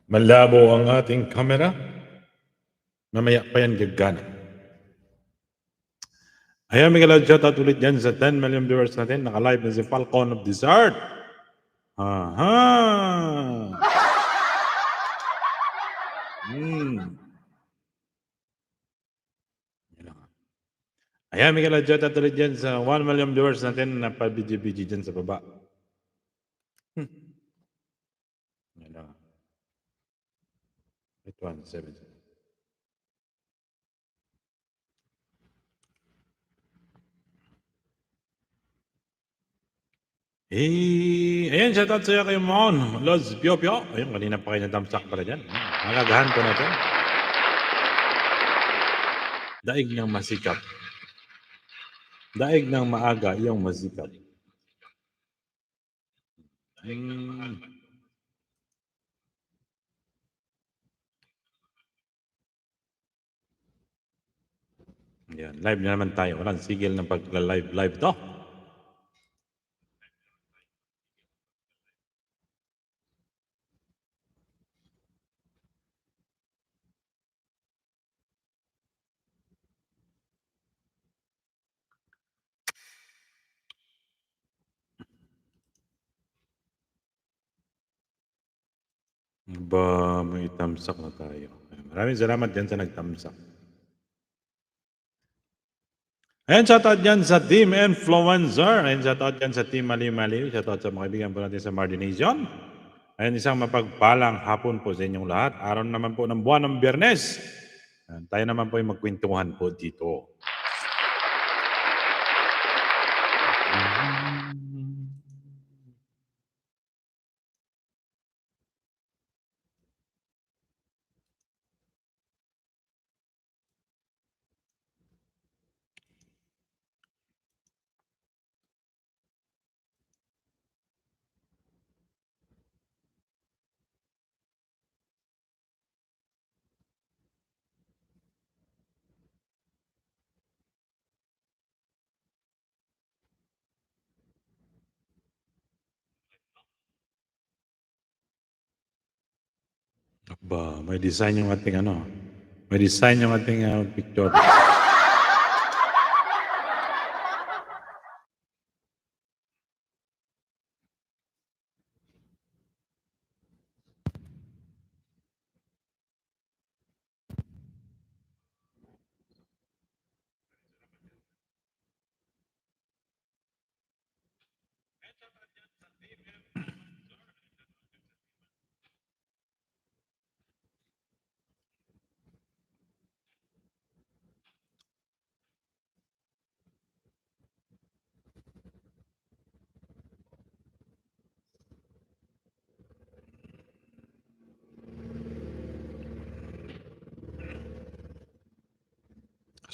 Malabo ang ating camera. Mamaya pa yan gagana. Ayan, Miguel, shoutout ulit dyan sa 10 million viewers natin. Naka-live na si Falcon of Desert. Aha! Ayan, Miguel, shoutout ulit dyan sa 1 million viewers natin na pa-BG dyan sa baba. Yan lang. 817. Ayan, shoutout sa'yo kayo Mon. Loz, Pio. Ayun, kanina pa kayo na-thumbsack pala dyan. Magagahan po natin. Daig ng masikap. Daig ng maaga, yung masikap. Yan, live na naman tayo. Walang sigil ng pag-live to. Ba, may thumbsack na tayo. Maraming salamat dyan sa nag-thumbsack. Ayan, shoutout dyan sa Team Influencer. Ayan, shoutout dyan sa Team Mali-Mali. Shoutout sa mga kaibigan po natin sa Mardination. Ayan, isang mapagpalang hapon po sa inyong lahat. Araw naman po ng buwan ng Biyernes. Ayan, tayo naman po ay magkwentuhan po dito. Ba, may design yung ating ano. May design yung ating picture.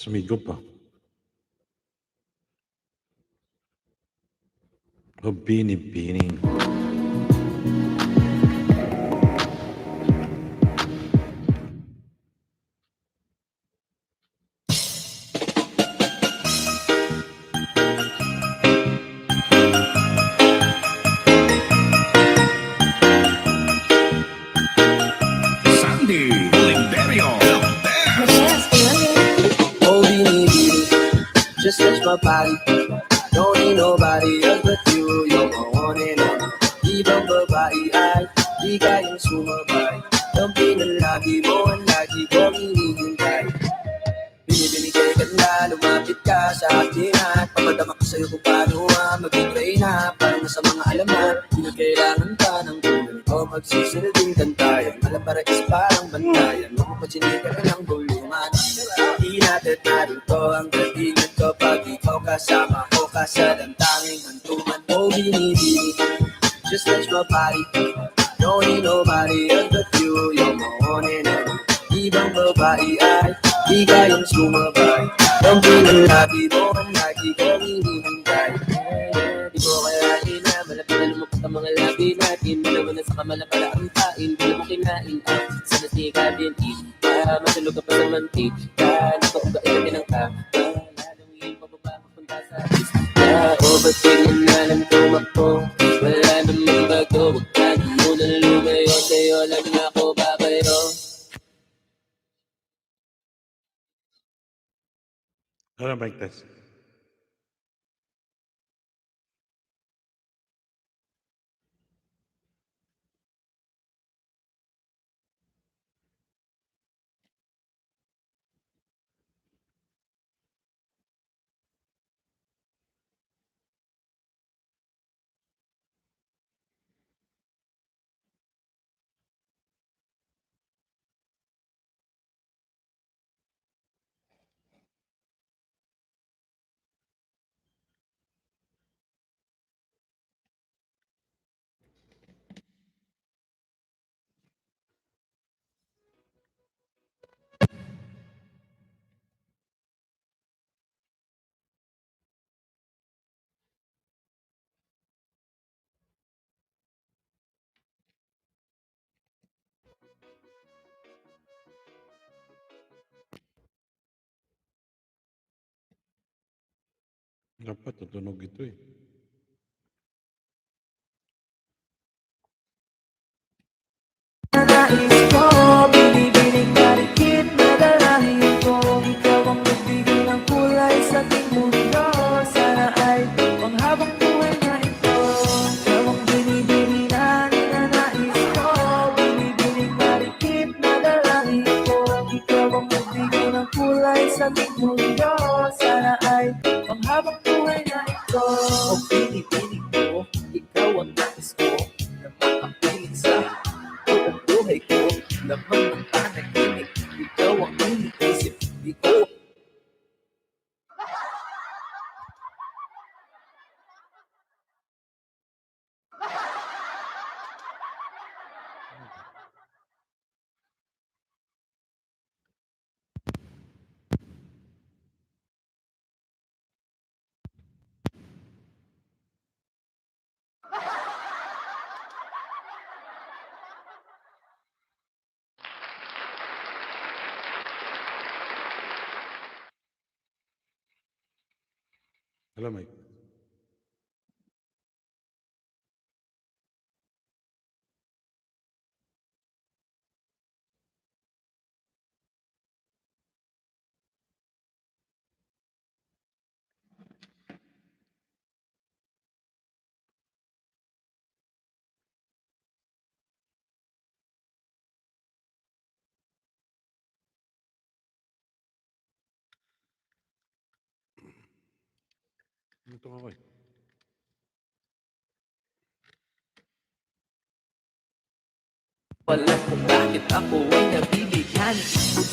Sumigo pa. O bini-bini. Just touch my body. Don't need nobody else but you. You're my one and only. Ibang babae ay di kayang sumabay. Tampi na lagi mo ang lagi kong hinihintay. Binibigay ka na, lumapit ka sa akin at papadama ko sa'yo kung paano mag-i-play na. Parang nasa mga alamat, di na kailangan ka ng tulad ko. Magsisunod din kantayan, alam para is parang bantayan. Mapapachinika ka ng buluman. Di natin narito ang datingan ko pag ikaw kasama ko ka sa damtanging hantuman mo binibini. Just touch my body. Don't need nobody else but you. You're my one and only. Ibang babae ay di kayang sumabay. Ang pinalagi mo ang lagi kong hinihintay. Di ko kaya na malapit na lumukot ang mga labi natin. Malaman na sa kamala para ang kain. Di mo kinain ang sa nasika din. Masulog ka pa sa mantika. Nakaugain namin ang kama. Lalawin pa ba papunta sa pista. O ba't tingin na lang tumakbo? Wala namang bago, wag ka na munang lumayo. Sa'yo lang ako babayo. Ano mic test? Dapat tutunog ito eh. Nais ko, binibining marikit na dalahin ko. Ikaw ang nagbigay ng kulay sa ating mundo. Sana ay panghabang buhay na ito. Ikaw ang binibining na ninanais ko. Binibining marikit na dalahin ko. Ikaw ang nagbigay ng kulay sa ating mundo. Sana ay panghabang buhay na ito. O binibining ko, ikaw ang nais ko. Na makapiling sa ang buhay ko, lamang ng panaginip. Ikaw ang iniisip, ikaw. Hello mic. Ito ako eh. Alam kung bakit ako ay nabibigyan.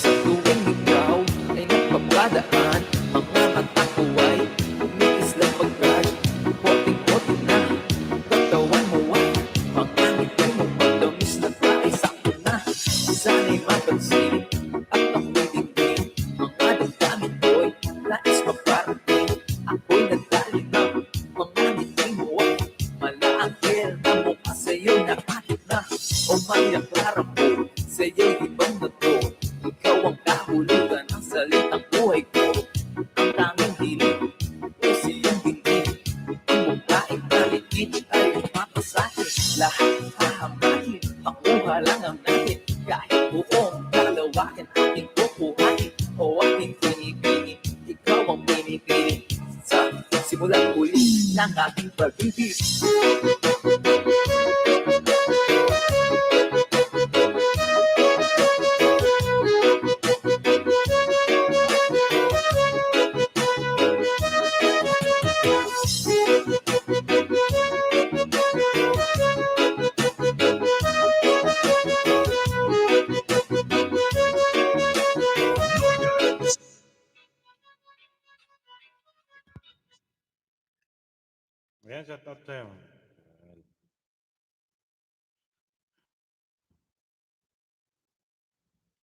Sa tuwing ikaw ay nagpapadaan, mga mata ko ay umiislang pagkat. Puting-puting na katawan mo ay mga ngiti mo matamis na tayo sakto na. Sana'y mapansin at ako'y digdig. Mga damdamin ko'y nais maparating. Ako'y nagdali ng mga ngiti mo ay malaangkil na mukha sa'yo nakakit na. O mayang klara mo, sa'yo'y ibang nato. Ikaw ang kahulugan ng salitang buhay ko. Ang tanging hiling, puso yung dingding. Ang mukhaing malikit ay mapasahin. Lahat hahamahin, makuha lang ang natin. Kahit buong dalawakin ating kukuhain. O ating pinipili, ikaw ang pinipili. Sa simulang huli ng ating pag-ibig. Ayan, shout out sa'yo.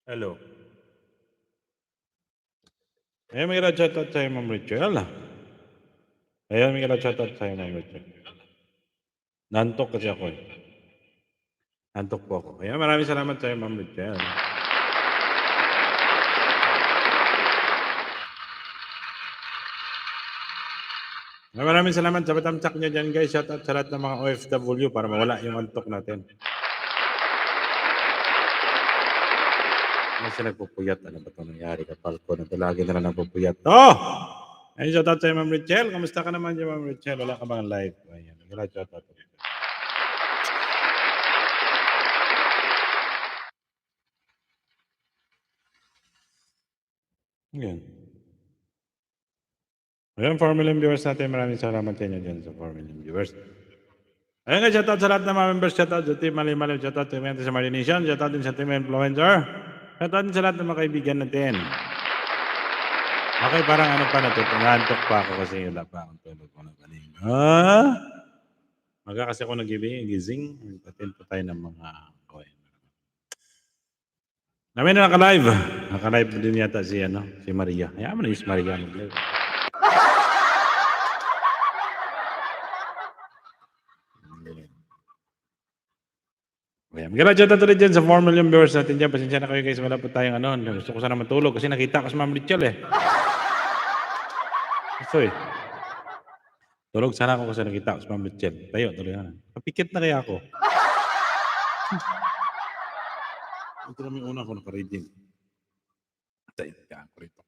Hello. Ayan, may shout out sa'yo, Ma'am Rachel. Ayan, may shout out sa'yo, Ma'am Rachel. Nantok kasi ako eh. Nantok po ako. Ayan, maraming salamat sa'yo, Ma'am Rachel. Maraming salamat sa patamsak nyo dyan guys. Shoutout sa lahat ng mga OFW para mawala yung antok natin. Kasi nagpupuyat. Ano ba ito nangyari ka, Falcon? Ito lagi na lang nagpupuyat. Ayun, shoutout sa Ma'am Richelle. Kamusta ka naman dyan, Ma'am Richelle? Wala ka bang live? Ayan, shoutout. Ayan. Ayan, 4 million viewers natin. Maraming salamat sa inyo dyan sa 4 million viewers. Ayun nga, shoutout sa lahat ng mga members. Shoutout sa Team Mali-Mali. Shoutout sa Martin Nation. Shoutout din sa Team Influencer. Shoutout din sa lahat ng mga kaibigan natin. Okay, parang ano pa nantok pa ako kasi wala pa akong tulog ko na kanina. Maga kasi ako nagising. Patin po tayo ng mga coin. Namin na naka-live. Naka-live din yata si Maria. Hayaan mo na yung si Maria mag-live. Maganda dyan tuloy dyan sa 4 million viewers natin dyan. Pasensya na kayo guys. Wala po tayong Gusto ko sana matulog kasi nakita ko si Ma'am Richelle Gusto Tulog sana ako kasi nakita ko si Ma'am Richelle. Tayo, tuloy na. Kapikit na kaya ako. Ito naman yung una ko naka-reading. Tayo, kaya ako rito.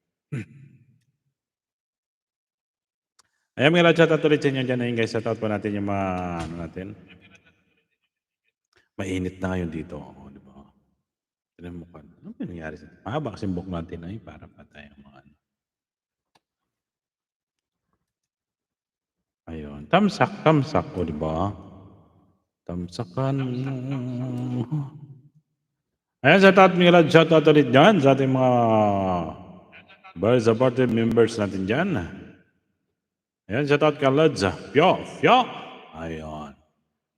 Ayan, mga shoutout ulit sa inyo dyan. Ayun guys, shoutout po natin yung mga natin. Mainit na ngayon dito. Di ba? Tinan mo ka. Ano ba nangyari sa ito? Mahaba kasi book natin ay para pa tayo mga Ayun. Tamsak. O, di ba? Tamsakan. Ayan, shoutout ulit dyan sa ating mga very supportive members natin dyan. Ayan, shoutout ka Lods. Pyo. Ayun.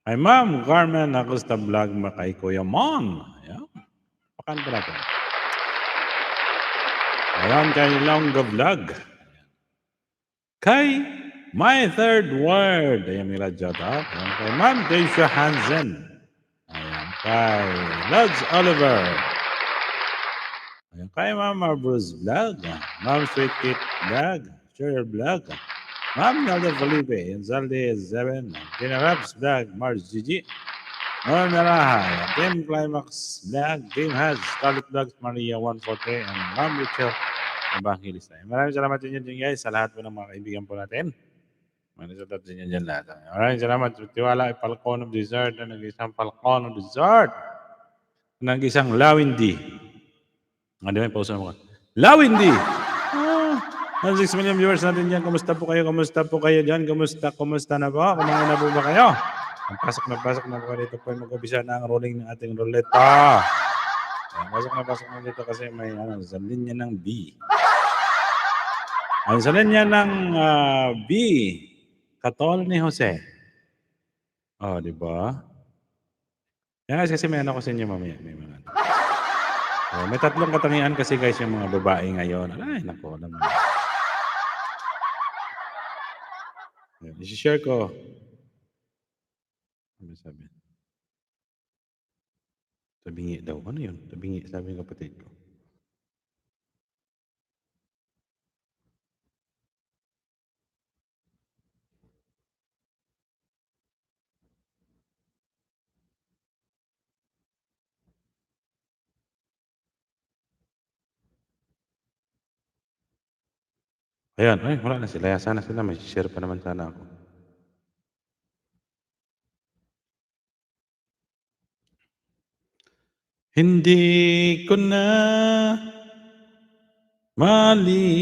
Ay Ma'am Carmen Acosta Vlog kay Kuya Mon. Ayan. Pakan pa natin. Ayan, kay Longga Vlog. Kay My Third Word. Ayan, nila shoutout. Ayan, kay Ma'am Deisha Hansen. Ayan, kay Lods Oliver. Ayan, kay Mama Bruce Vlog. Ma'am Sweet Kit Vlog. Cheryl Vlog. Ma'am Nelda Felipe, Inzalde 7, Tina Raps Vlog, Mars Gigi, Noel Naraha, Team Climax Vlog, Team Has, Scarlet Vlogs, Maria 143, and Ma'am Rachel Evangelista. Maraming salamat din dyan guys sa lahat po ng mga kaibigan po natin. Maraming salamat din dyan lahat. Maraming salamat. Tiwala ay Falcon of Dessert na nag-isang Falcon of Dessert. Nag-isang Lawindi. Di ba yung pausa mo ka? Lawindi! 6 million viewers natin dyan. Kumusta po kayo dyan? Kumusta na po? Kumain na po ba kayo? Pasok na po dito po. Mag-ubisa na ang rolling ng ating ruleta. Pasok na dito kasi may sa linya ng B. Sa linya ng B. Katol ni Jose. Di ba? Yan guys, kasi may ko sa inyo mamaya. May tatlong katangian kasi guys yung mga babae ngayon. Ay, naku, alam mo. I-share ko. Ano sabi? Tabingi daw. Ano yun? Tabingi, sabi ng kapatid ko. Ayan, ay, wala na sila. Sana sila, may share pa naman sana ako. Hindi ko na malilimutan.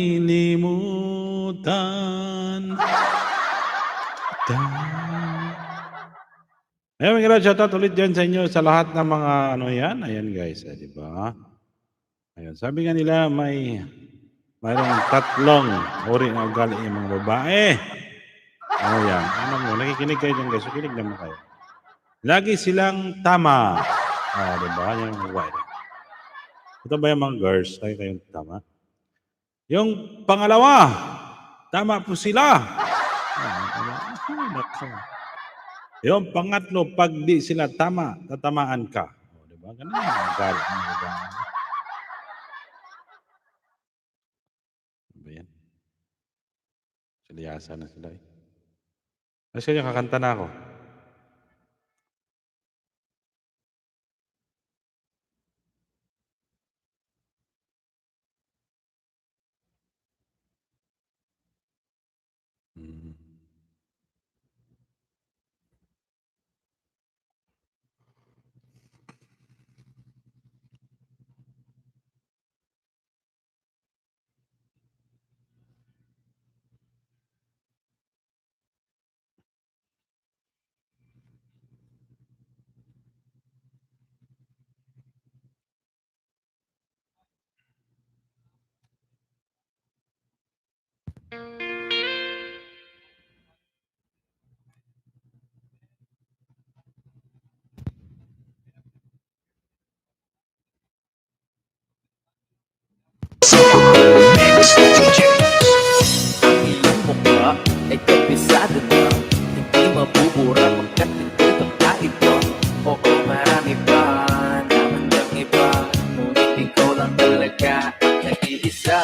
Ayan, mga shoutout ulit dyan sa inyo sa lahat ng mga yan. Ayan guys, di ba? Ayan, sabi nga nila mayroong tatlong uri ng ugali ng mga babae. Ayan, ano mo, nakikinig kayo dyan guys, nakikinig naman kayo. Lagi silang tama. Di ba? Yan yung babae. Ito ba yung mga girls? Tayo kayong tama? Yung pangalawa, tama po sila. Yung pangatlo, pag di sila tama, tatamaan ka. Di ba? Ganun yung mga galit ng babae. Ano ba yan? Siliyasa na sila Ayos kayo, kakanta na ako. Ang iyong mukha ay kabisado na, hindi mabubura pagkat ito'y kakaiba. Oo, marami pa naman ang iba, ngunit ikaw lang talaga ang nag-iisa.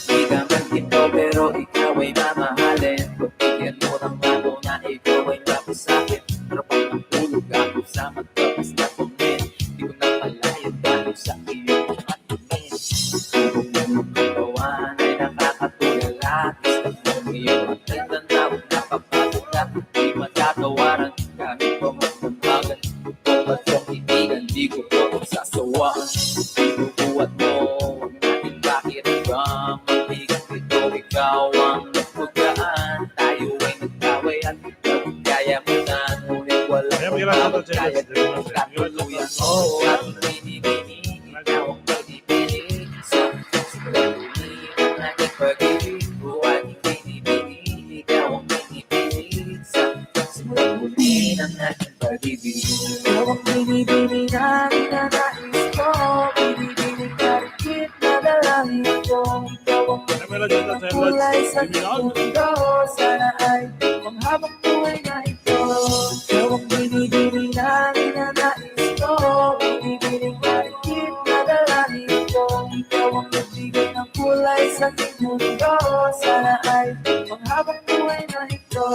Di naman ito pero ikaw ay mamahalin, pagbigyan mo ng ano na ikaw ay napasakin. Pero pag natulog ako sa magkabas na tumin, di ko na malaya dahil sa iyong mga tingin. Subok mo ng katawan ay nakakatulala, gusto mo iyong magtandaan na napapagod na di matatawaran. Kahit pa magmambagan, kung ba't yung kaibigan, di ko po sasawaan. Binubuhat mo, huwag natin pakiramdam, mabigat ito, ikaw ang nagpugaan. Tayo ay nagtaway at ikaw kaya mo na, ngunit walang Ayan, magkakanta umabot, siya. kaya di mo katuluyan. Oo, at binibini, ikaw ang pag-ibig sa simulani ng aking pag-ibig. Oo, at binibini, ikaw ang binibini sa simulani ng aking pag-ibig. Ikaw ang binibini na ninanais ko, binibini ka rin na dalangin ko. Ikaw ang binibini ng kulay sa mundo, sana ay panghabang buhay na ito. Ikaw ang binibini na ninanais ko, binibini ka rin na dalangin ko. Ikaw ang nagbigay ng kulay sa aking mundo, sana ay panghabang buhay na ito.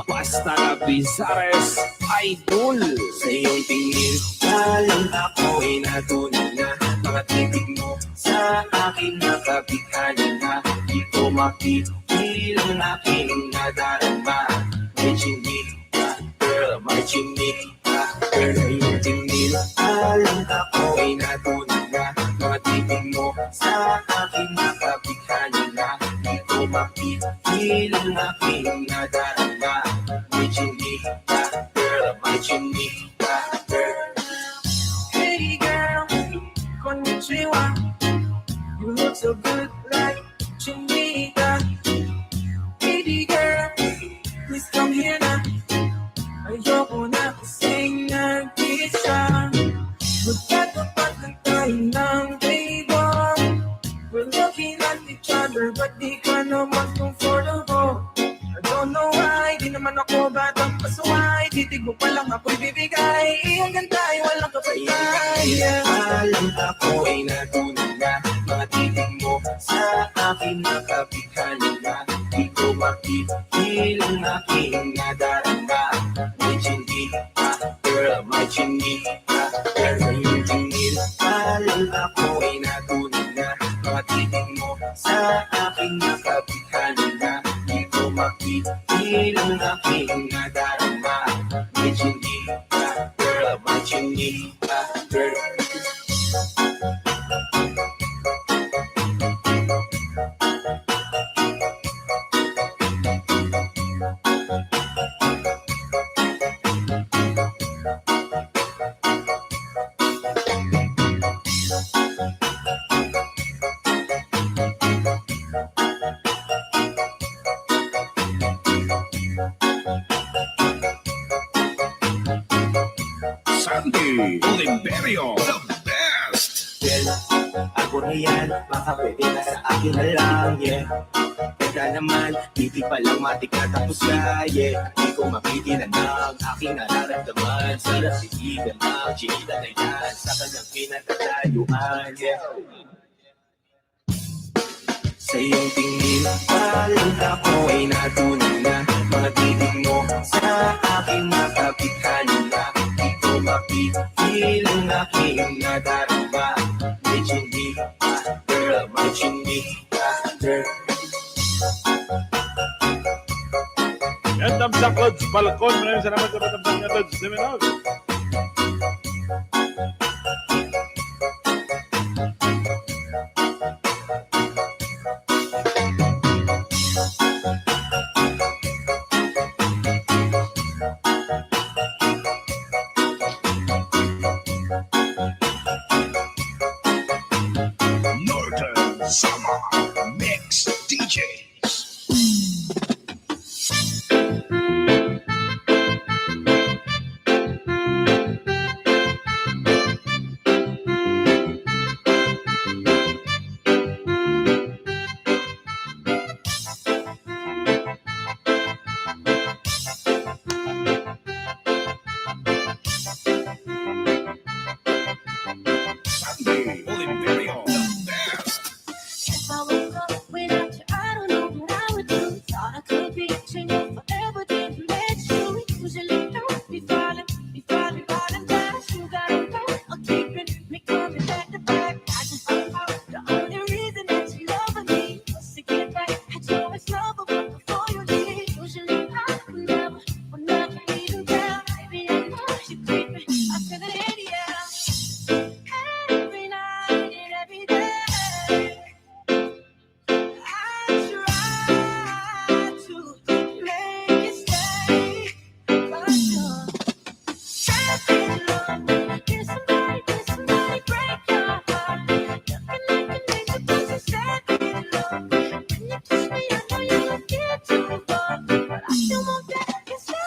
Basta na Bizares Idol. Sa iyong tingin, walang ako ay natuloy na. Mga titig mo sa akin nakabighani na. Di ko makikilang aking nadarama. May chinig ka, girl, may chinig ka, girl. Sa iyong tingin, walang ako ay natuloy na. Mga titig mo sa akin nakabighani na. Di ko makikilang aking nadarama. May chinig ka, girl, may chinig ka, girl. Hey girl, konnichiwa. You look so good like chinita. Hey girl, please come here now. Ayoko na kasing nag-isa. Magkatapat lang tayo ng table. We're looking at each other but di ka naman comfortable. I don't know why, di naman ako batang pasuway. Titig mo pa lang ako'y bibigay. Hanggang tayo walang kapatay. Alam ako ay natuloy na. Mga titig mo sa akin nakabighani na. Di ko makikilang aking nadarama. May chinig ka, girl, may chinig ka, girl. Sa iyong tingin, alam ako ay natuloy na. Mga titig mo sa akin nakabighani na. Di ko makikilang aking nadarama. May chinig ka, girl, may chinig ka, girl. Sunday Oliverio, the best. Well, ako na yan, baka pwede na sa akin na lang, yeah. Kaya naman, hindi pa lang matik na tapos na, yeah. Di ko mapigilan ang aking nararamdaman. Sa nasigilan ng chinita na yan, sa kanyang pinatatayuan, yeah. Sa iyong tingin, parang ako ay natunan na. Mga titig mo sa aking matapitan na. Di ko mapigil ang aking nadarama. Medyo hindi other, medyo hindi other. Yan, thumbs up, Lods Falcon. Maraming salamat sa patambang niya, Lods Seminole. Northern Summer Mix DJs. Sunday Oliverio, the best. If I woke up without you, I don't know what I would do. Thought I could be single forever, didn't let you. Usually don't be falling fast. You gotta go, or keeping me coming back to back. I just found out the only reason that you love me was to get back at your ex-lover, but before you leave, usually I would never even tell. Baby, I know you creep me, I feel it in the air. Every night and every day, I try to make it stay, but you're trapping love. Can somebody break your heart? Looking like an angel, but you're saving love. When you kiss me, I know you don't get too far, but I still won't get it's not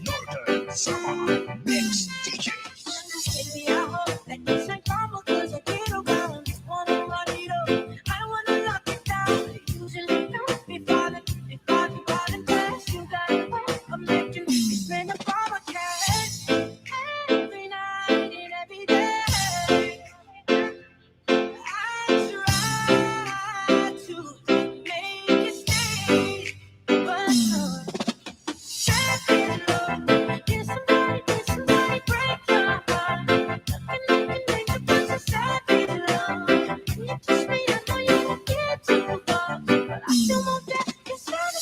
Northern Summer Mix DJs. Baby, I hope that this ain't karma, 'cause I get around. Just wanna run it up. I wanna lock it down. Usually don't be falling fast. You gotta go, I'm making me spend a bomb of cash. Every night and every day, I try to make it stay, but you're trapping love. Can somebody break your heart? Looking like an angel, but you're saving love. When you kiss me, I know you won't get too far, but I still won't get it's not a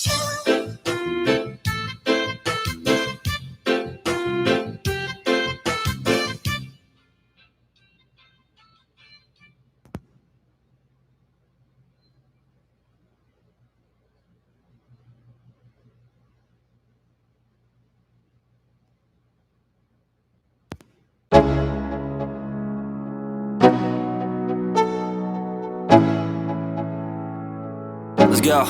Let's go.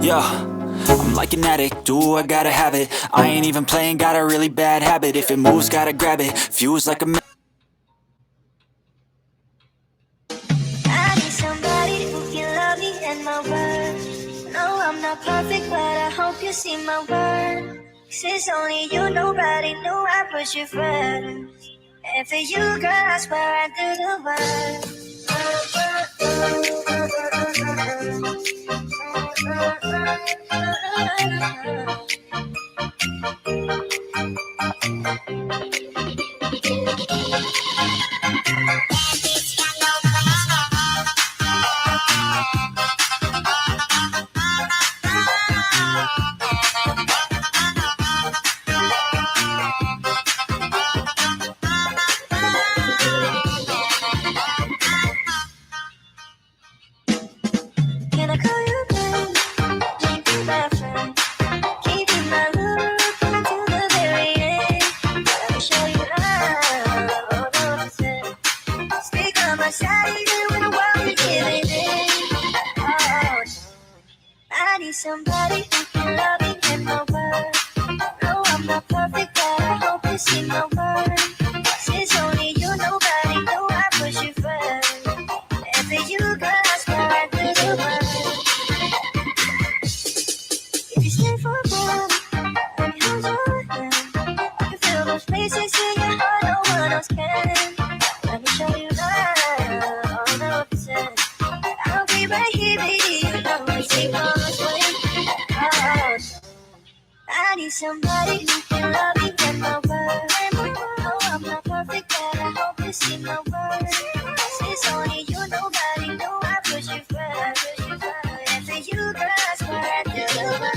Yo, I'm like an addict, do I gotta have it. I ain't even playing, got a really bad habit. If it moves, gotta grab it. Fuse like a I need somebody who can love me and my words. No, I'm not perfect, but I hope you see my worth. 'Cause it's only you, nobody knew I put you first. And for you, girl, I swear I do the work. Can I call you babe? this in my world. Since only you, nobody know I push you first. And for you, girl, I swear I do the world. If you stay for good, let me hold your hand. I can feel those places in your heart, no one else can. Let me show you love, all the percent. I'll be right here, baby. You know we take all the way. Oh, I need somebody who can love me in my world. No, I'm not perfect, but I hope you see my worth. Since only you, nobody know I push you first. And for you, girl, I swear I do the world.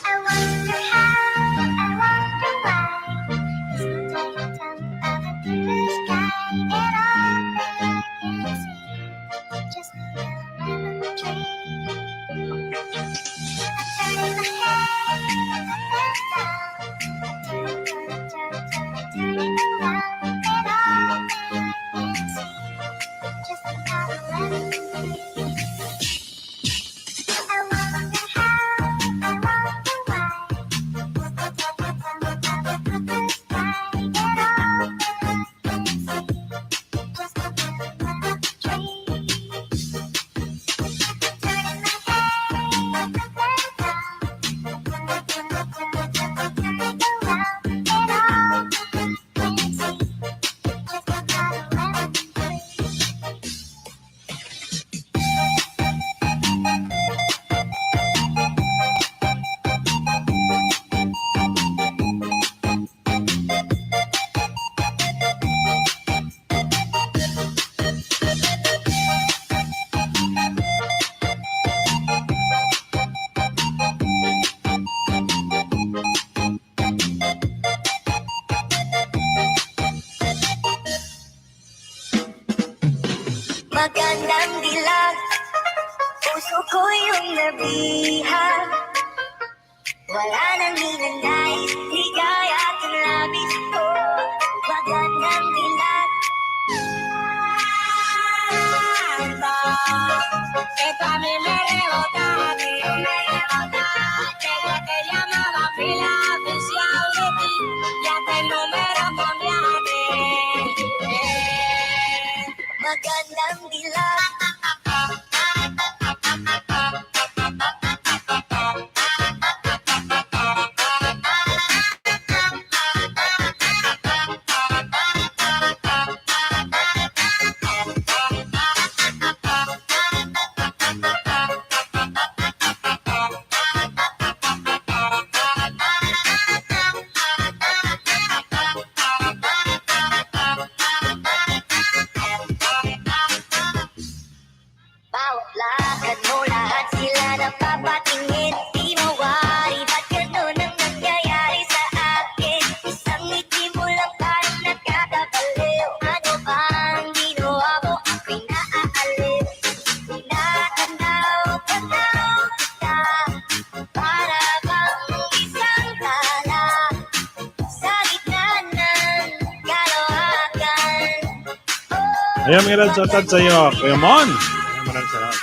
I wonder how, I wonder why. Sometimes I'm up in the sky, and all that I can see, just a lemon tree. I'm turning my head up and down, turning around, and all that I can see, just a lemon tree. I wonder how, I wonder why. Magandang dilag, puso ko yung nabihag. Wala nang ninanais, di kaya itong labis ko. Magandang dilag. Esta a mí me rebotaste, desde que llamaba fui la oficial de ti, ya hasta el número cambiaste. Magandang dilag. Bawat lakad mo, lahat sila napapatingin. Di mawari, ba't ganun ang nangyayari sa akin? Isang ngiti mo lang parang nagkakabaliw. Ano bang ginawa mo? Ako'y naaaliw. Tinatanaw kita, para bang isang tala sa gitna ng kalawakan. Ayan, mga lad, shoutout sa iyo. Kuya Mon. Maraming salamat.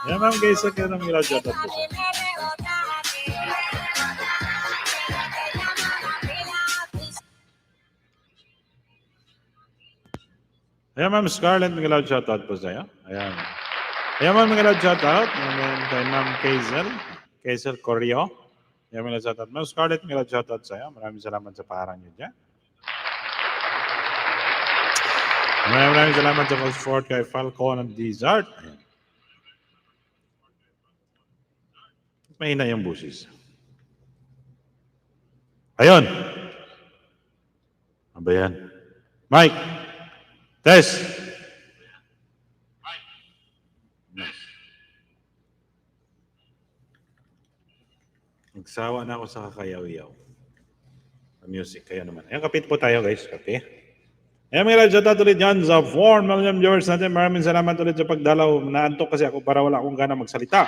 Ayan, ma'am, guys, kaya ng mga lad, shoutout po sa iyo. Ayan, ma'am Scarlett, mga lad, shoutout po sa iyo. Ayan. Ayan, ma'am, mga lad, shoutout. And then kay ma'am Kazel Corrio. Ayan, mga lad, shoutout. Ma'am Scarlett, mga lad, shoutout sa iyo. Maraming salamat sa paharang niyo dyan. Maraming salamat sa pag-support kay Falcon and Dessert. Mahina yung busis. Ayun. Ano ba yan? Mike! Test! Nagsawa na ako sa kakayaw-yaw. Music, kaya naman. Ayan, kapit po tayo guys. Kape. Ayan, mga radyo, ulit yan sa 4 million viewers natin. Maraming salamat ulit sa pagdalaw. Naantok kasi ako para wala akong gana magsalita.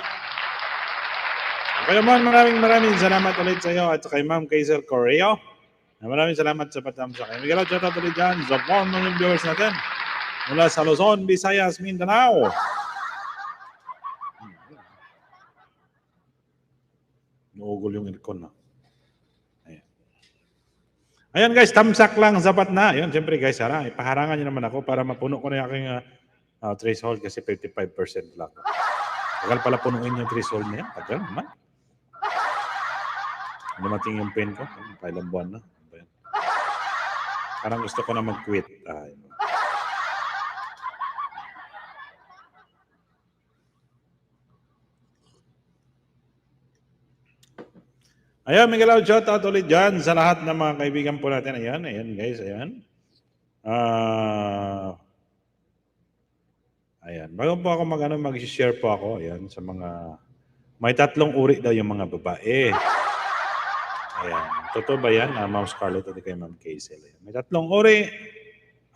Kaya naman, maraming salamat ulit sa iyo at sa kay Ma'am Kaiser Correo. Maraming salamat sa patamsa. Kaya mga radyo, ulit yan sa 4 million viewers natin. Mula sa Luzon, Visayas, Mindanao. Nuugol yung aircon na. Ayan guys, tamsak lang, sapat na. Ayan, siyempre guys, ipaharangan nyo naman ako para mapuno ko na yung aking threshold kasi 55% lang. Tagal pala punuin yung threshold na yan. Tagal naman. Dumating yung pen ko. Pailang buwan na. Parang gusto ko na mag-quit. Ayan, Miguel, shout out ulit dyan sa lahat ng mga kaibigan po natin. Ayan guys, ayan. Ayan, bago po ako mag-share po ako, ayan, sa mga, may 3 uri daw yung mga babae. Ayan, totoo ba yan, Ma'am Scarlett at kay Ma'am Kaisel? Ayan. May 3 uri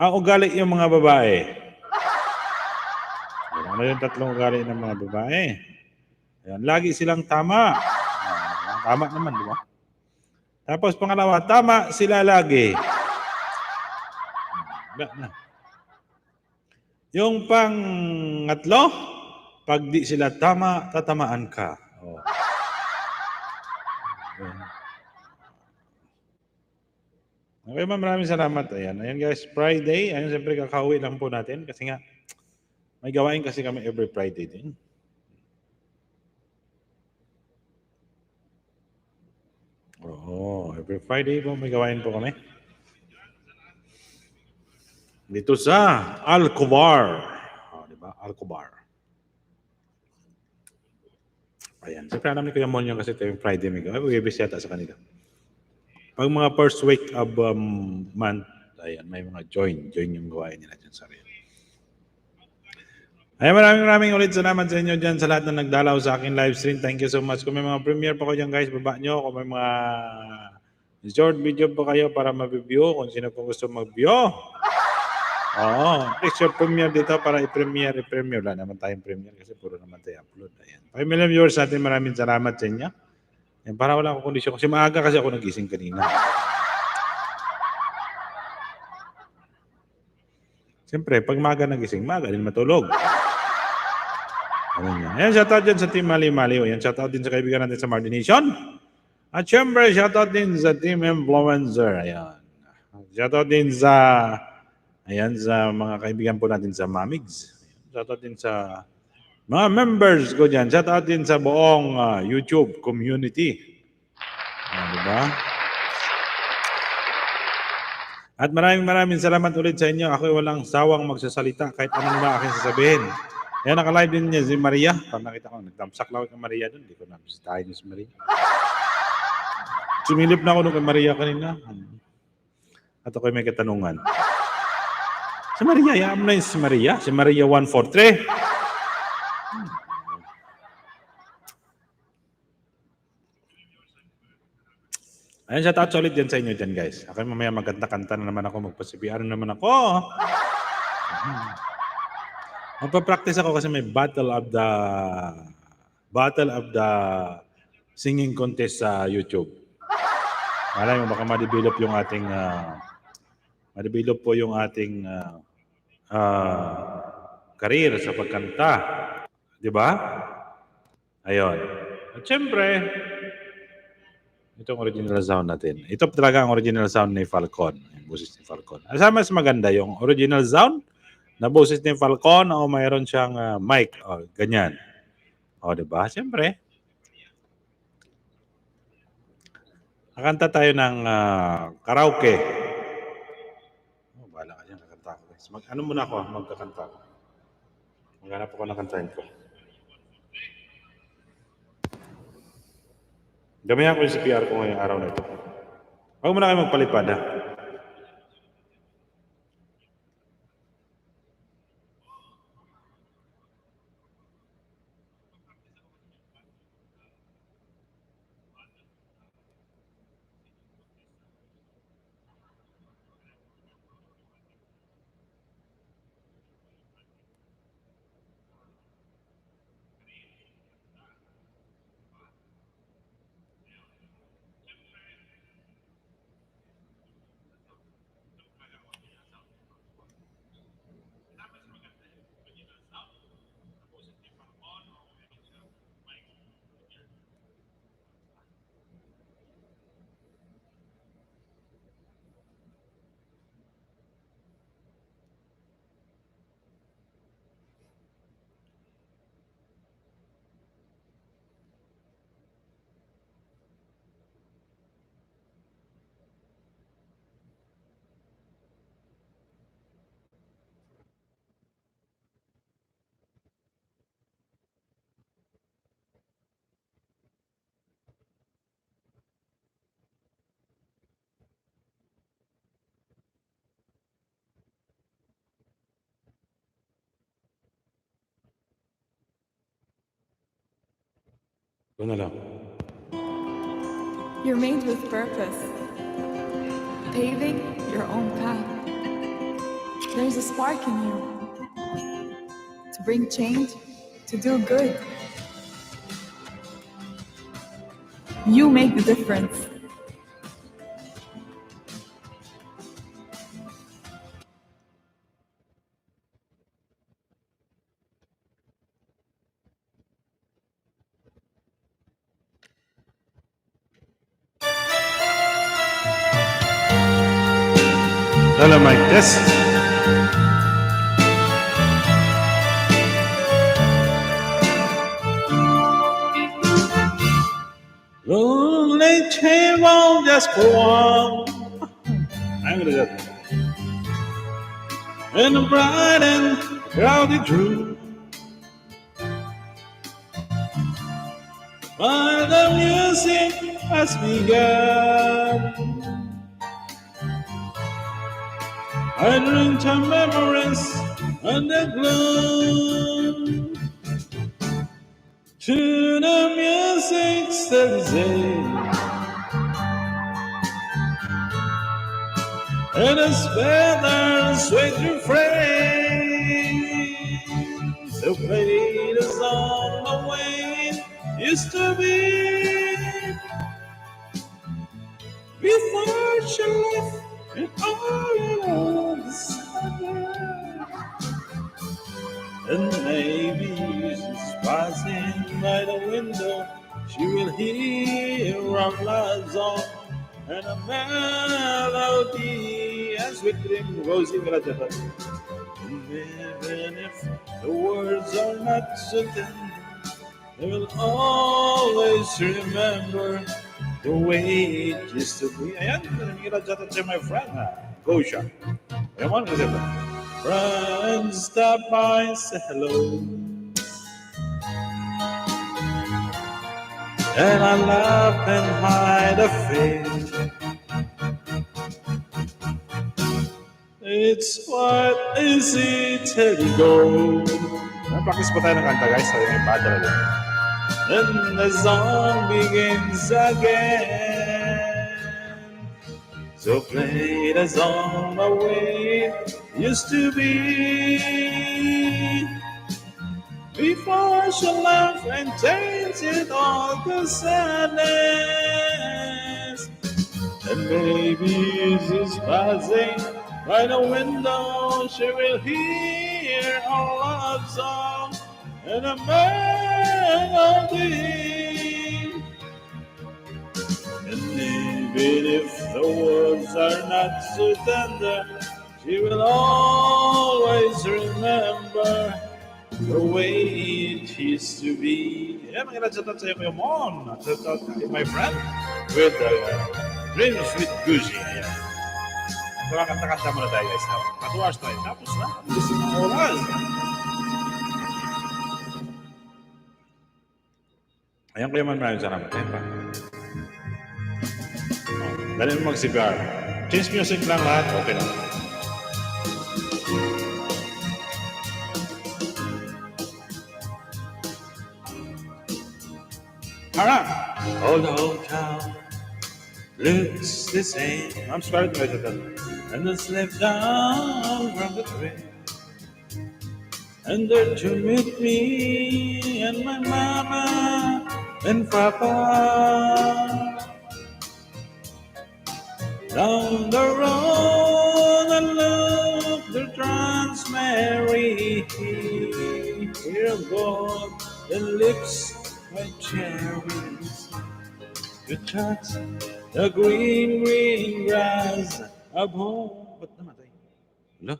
ang ugali yung mga babae. Ayan, ano yung 3 ugali ng mga babae? Ayan, lagi silang tama. Tama naman, di ba? Tapos pangalawa, tama sila lagi. Yung pangatlo, pag di sila tama, tatamaan ka. Oh. Okay, maraming salamat. Ayan guys, Friday. Ayan, siyempre kakauwi lang po natin kasi nga may gawain kasi kami every Friday din. Oo, every Friday po may gawain po kami. Dito sa Alcobar. Diba? Alcobar. Ayan. Siyempre alam ni Kuya Mon yung kasi ito yung Friday may gawain. Bibis yata sa kanila. Pag mga first week of month, ayan, may mga join yung gawain nila dyan sa rin. Ay, maraming ulit salamat sa inyo dyan sa lahat na nagdalaw sa akin live stream. Thank you so much. Kung may mga premiere po kayo dyan guys, baba nyo. Kung may mga short video po kayo para ma-view, kung sino po gusto mag-view. Oo, click short premiere dito para i-premiere. Wala naman tayong premiere kasi puro naman tayo upload. Ayan. 5 million viewers natin, maraming salamat sa inyo. Ayan, para wala akong kondisyon. Kasi maaga kasi ako nagising kanina. Siyempre, pag maaga nagising, maaga din matulog. Ayan, shoutout dyan sa Team Mali-Mali. Ayan, shoutout din sa kaibigan natin sa Martination. At syempre, shoutout din sa Team Influencer. Ayan. Shoutout din sa, ayan, sa mga kaibigan po natin sa Mamigs. Shoutout din sa mga members ko dyan. Shoutout din sa buong YouTube community. Diba? At maraming salamat ulit sa inyo. Ako walang sawang magsasalita kahit anong na aking sasabihin. Ayan, naka-live din niya si Maria. Parang nakita ko, nagtamsak lang kay Maria doon. Hindi ko nabisitahin niya si Maria. Sumilip na ako doon kay Maria kanina. At ako'y may katanungan. Si Maria, yaam na yun si Maria. Si Maria 143. Ayan, shout out solid dyan sa inyo dyan guys. Ako mamaya magkanta-kanta na naman ako. Magpasipian naman ako. Magpa-practice ako kasi may battle of the singing contest sa YouTube. Malay mo baka ma-develop yung ating career sa pagkanta. 'Di ba? Ayun. At syempre, itong original sound natin. Ito talaga ang original sound ni Falcon, yung boses ni Falcon. Asa mas maganda yung original sound na boses ni Falcon o mayroon siyang mic o ganyan. O, di ba? Siyempre. Kakanta tayo ng karaoke. Oh, bahala ka dyan, kakanta ko. Ano muna ako, magkakanta ko. Maghanap ako ng kantahin ko. Gamihan ko yung CPR ko ngayong araw na ito. Huwag mo na kayo magpalipad, ha? Ito na lang. You're made with purpose, paving your own path. There's a spark in you to bring change, to do good. You make the difference. Hello, mic test. Lonely table just for one. I'm gonna do that. In a bright and crowded room, while the music has begun, I drink to memories and the gloom. To the music still sings, and it's better sweet refrain. So play the song the way it used to be before she left and all of the summer. And maybe she's passing by the window, she will hear our love song and a melody as sweet dream goes in the heart. And even if the words are not so tender, they will always remember the way it used to be. Ayan, nangyayari dyan siya, my friend. Go siya. Ayan mo, kasi ito. Friends, stop by, say hello. And I laugh and hide a face. It's quite easy till you go. Practice po tayo ng kanta, guys. Sabi may bata na. Then the song begins again. So play the song the way it used to be before she left and changed it all to sadness. And maybe she's passing by the window, she will hear our love song and a melody. And even if the words are not so tender, she will always remember the way it used to be. Yeah, magandang sa iyo kayo, Mon. My friend with Dreams with Gucci. Ayan. Ito lang kanta-kanta muna tayo, guys. Matuwas tayo. Tapos na. Gusto ng oras. Ayan kayo man, maraming salamat. Ayan pa. Dali mo mag-cigar. Change music lang lahat. Okay na. Alright. All the whole town looks the same. I'm sorry to mention that. And I slipped down from the train. And there to meet me and my mama and papa. Down the road I look the Transmary. Here gold and lips like cherries. You touch the green, green grass of home. Ba't namatay? Hala?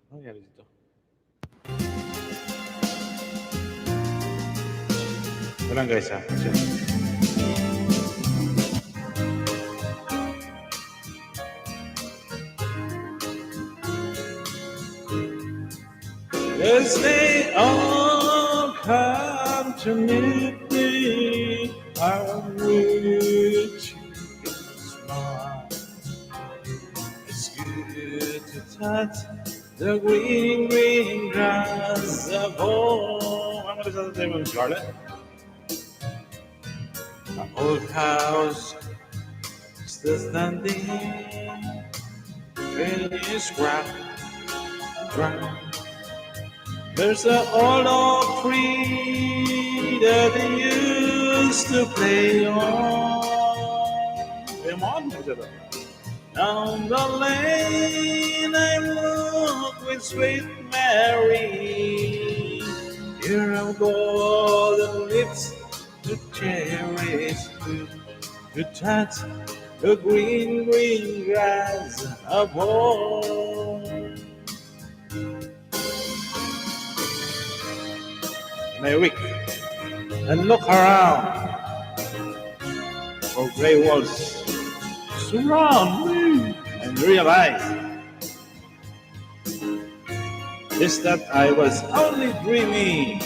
Ano nangyari dito? Ito lang, guys, ha? Yes, they all come to meet me. I wish you could smile. It's good to touch the green, green grass of home. I'm going to say the name of Scarlett. The old house still standing, finish cracked, dry. There's an old oak tree that they used to play on. Come on, down the lane I walk with sweet Mary. Here are golden lips to cherish, to touch the green, green grass of home. And I wake and look around for gray walls surround me and realize is that I was only dreaming.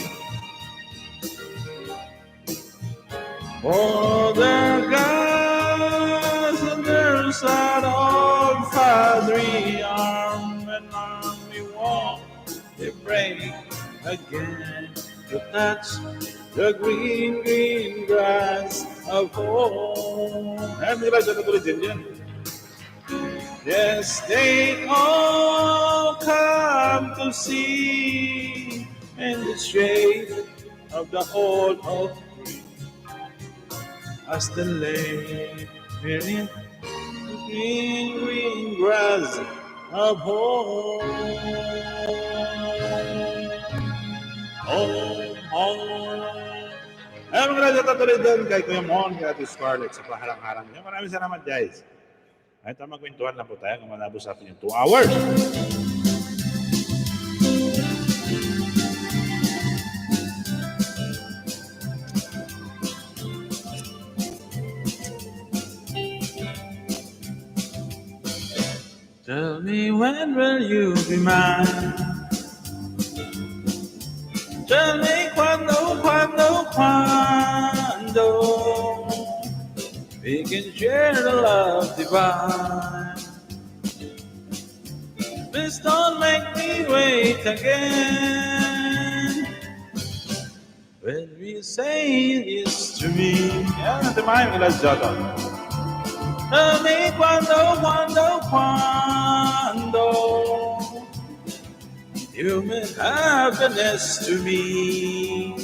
For their gods and their sad old fatherly arm and arm we walk, they break again to touch the green, green grass of home. Yes, they all come to see in the shade of the old oak tree as the lake beneath the green, green grass of home. Home, home. Ay, mga natutuloy doon kay Kuya Mon, kay Ate Scarlett sa paharang-harang niya. Maraming salamat, guys. Ay, magkwentuhan lang po tayo kung malabos natin yung 2 hours. Tell me when will you be mine? Tell me quando, quando, quando we can share the love divine. Please don't make me wait again. When we say it's to me. Yan, natin maayong ilas dyan. Tell me quando, quando, quando you mean happiness to me.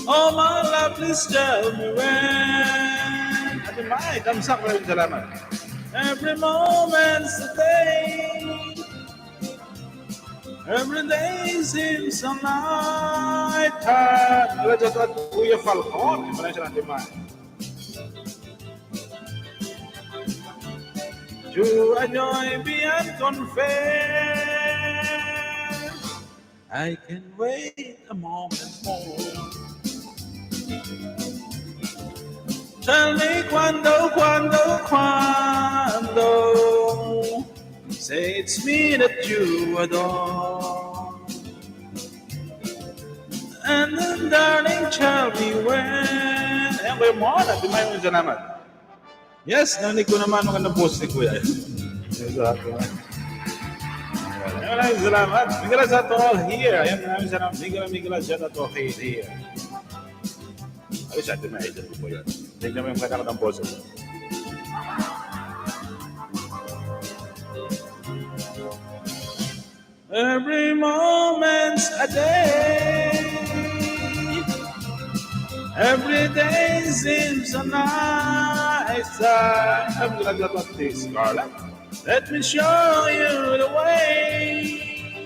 Oh my love, please tell me when. Ate Mai, tamsak, maraming salamat. Every moment's a day. Every day seems a night time. Alam dyan ito at Kuya Falcon. Maraming salamat, Ate Mai. To a joy beyond confess, I can wait a moment more. Tell me quando, quando, quando say it's me that you adore. And then darling tell me when. Ayan kayo mo, natin may mga salamat. Yes, narinig ko naman ang post ni Kuya. Maraming salamat. Miguel sa all here. Ayan, maraming salamat. Miguel sa all here. Ay, sa atin na idol ko po yan. Tignan mo yung kanya ng post. Every moment's a day. Every day seems a nice time. I'm glad about this, Carla. Let me show you the way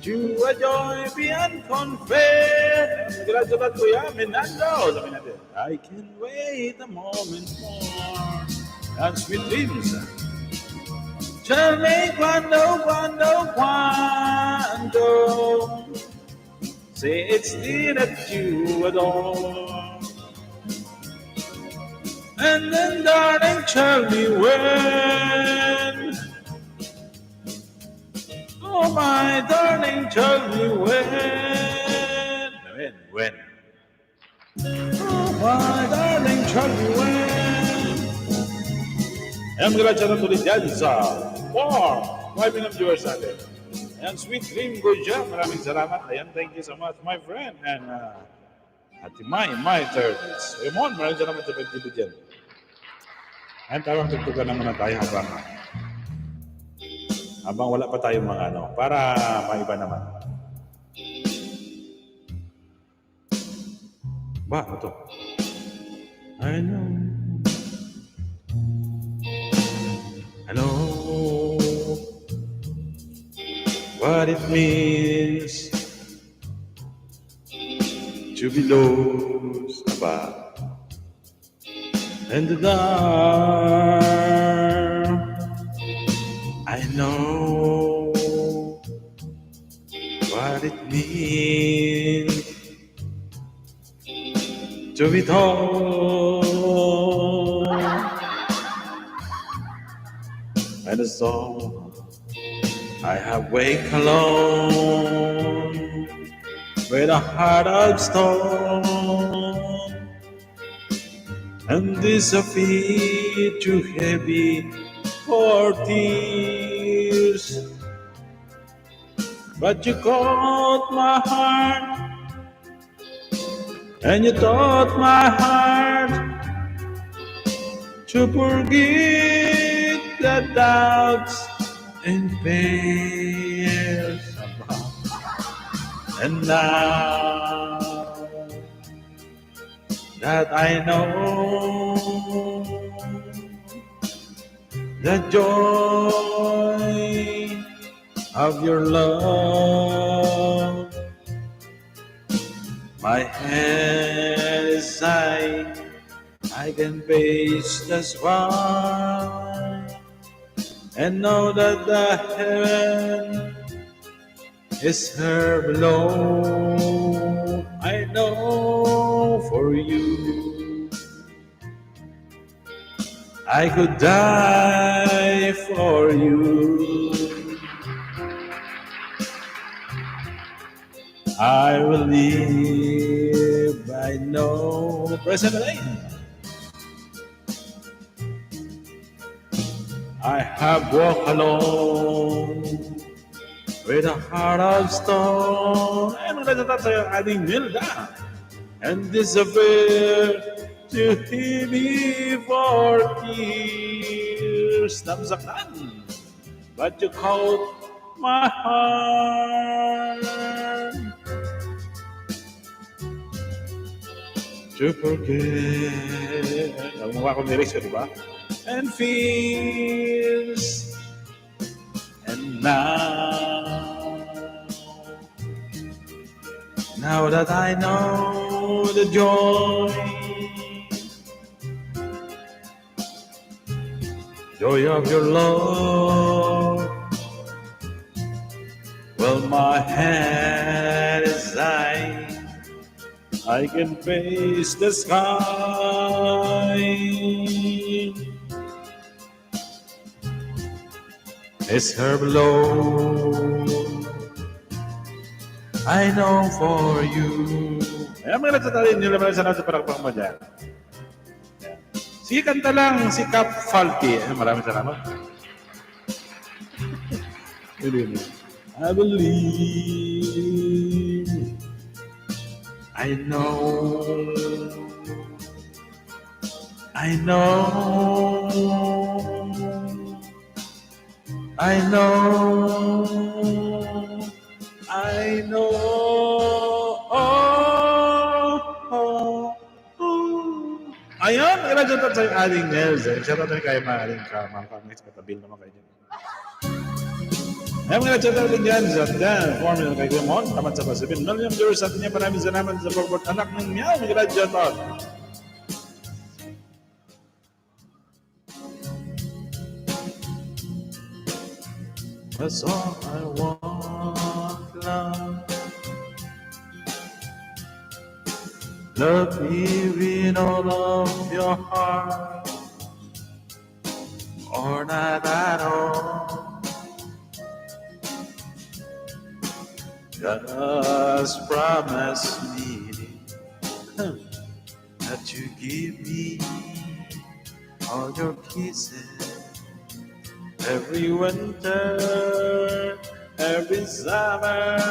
to a joy beyond compare. I'm glad about Kuya Minando. I can wait a moment more. And sweet dreams. Tell me quando, quando, quando. Say it's me that you adore. And then darling tell me when. Oh my darling tell me when. When. Oh my darling tell me when. I'm gonna chat to the dancer. Wow, wiping up yours natin. And sweet dream, good job. Maraming salamat. Ayan, thank you so much, my friend. And At my turns. Raymond, maraming salamat sa pagtipid dyan. At tawang tugtugan na muna tayo habang wala pa tayong mga ano, para maiba naman. Ba, ano to? I know what it means to be lost about in the dark. I know what it means to be torn and the song I have wake alone with a heart of stone and disappear too heavy for tears. But you caught my heart and you taught my heart to forget the doubts and fears. And now that I know the joy of your love, my head is high, I can face the sky and know that the heaven is her below. I know for you I could die for you. I will live, I know. Present Elaine. I have walked alone with a heart of stone. Ay, magdadatat sa'yo ating Nilda. And disappear to me for tears. Namsaktan. But you caught my heart to forget. Ang mga kong lyrics ko, diba? And fears. And now that I know the joy of your love, well, my head is high, I can face the sky. It's her below, I know for you. Ayan, mga nagsatalin nyo naman sa palakpak mo dyan. Sige, kanta lang si Cap Falky. Maraming salamat. I believe, I know, I know, I know, I know. Ayan, iradyotan sa'yo aling Nels. Shoutout na kayo mga aling mga katabil naman kayo dyan. Ayan, mga iradyotan din dyan sa formula kay Gumon. Tamat sa pasibin. Million viewers at niya maraming salamat sa forward anak ng meow. Mga iradyotan. That's all I want, love. Love me with all of your heart, or not at all. Just promise me that you give me all your kisses every winter, every summer,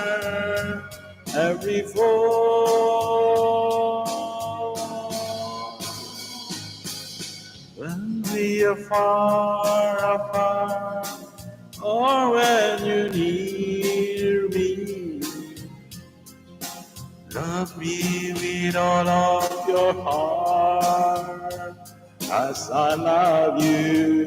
every fall. When we are far apart, or when you're near me, love me with all of your heart, as I love you.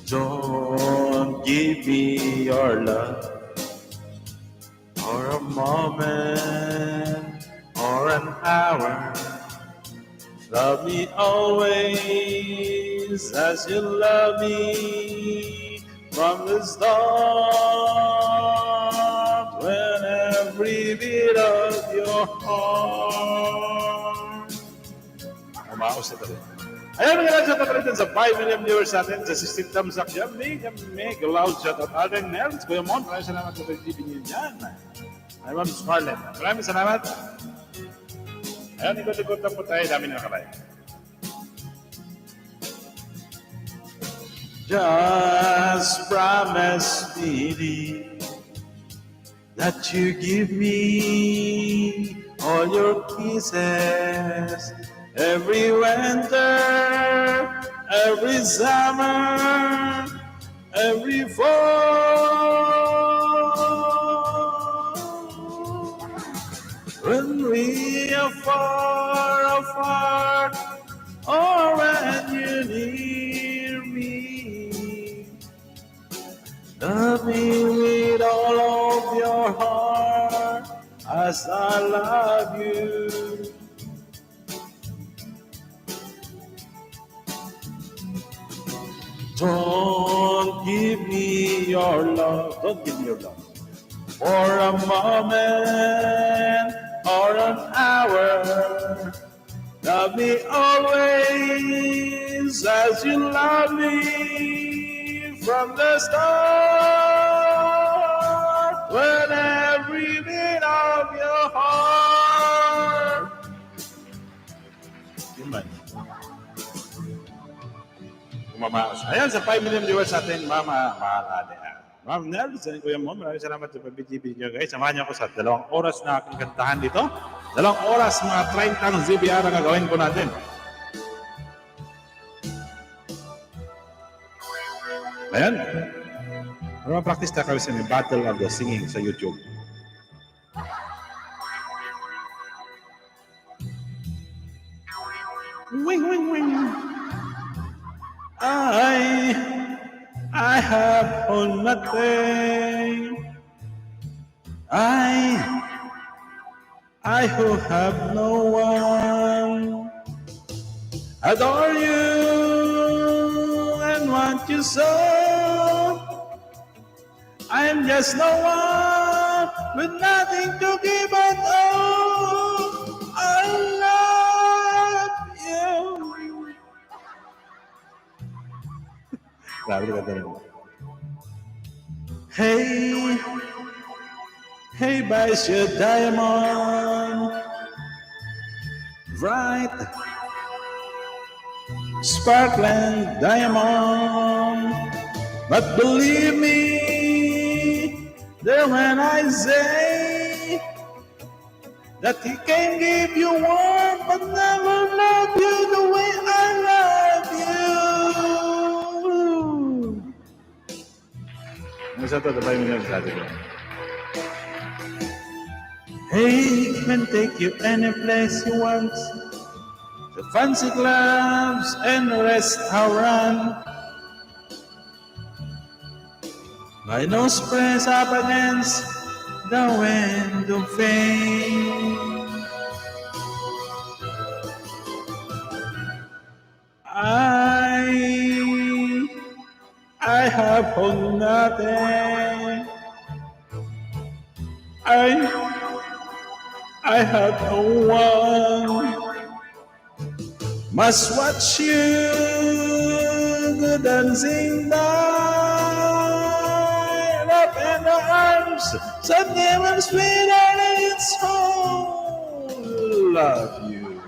Don't give me your love for a moment or an hour. Love me always as you love me from the start, when every beat of your heart. Umaos na rin. Ayan, mga shout out rin sa 5 million viewers natin sa System Tamsak dyan. Make a loud shout out. Alden Nels, Kuya Mon, maraming salamat sa pag-TV niyo dyan. Ay, Ma'am Scarlett, maraming salamat. Ayan, ikot-ikot lang po tayo. Dami na nakabay. Just promise me that you give me all your kisses every winter, every summer, every fall. When we are far apart, or when you're near me, love me with all of your heart, as I love you. Don't give me your love, don't give me your love for a moment or an hour. Love me always as you love me from the start, when every beat of your heart. Yun man. Umamaos. Ayan, sa 5 million viewers natin, Mama Mahalade. Ma'am Nels, Kuya Mon, maraming salamat sa pag-BGB nyo, guys. Samahan niyo ako sa 2 oras na aking kantahan dito. 2 oras, mga 30 ZBR ang gagawin po natin. Ayan. Practice na kami sa Battle of the Singing sa YouTube. Wing, wing, wing. I have on nothing. I who have no one, adore you and want you so. I'm just no one with nothing to give at all. I love you. Hey, hey, buys your diamond, bright, sparkling diamond. But believe me, there when I say that he can give you warmth, but never love you the way I love you. Hey, can take you any place you want, to fancy clubs and restaurant. My nose press up against the window pane. I have on nothing. I have no one. Must watch you dancing night up in the arms of demons sweeter its whole love you.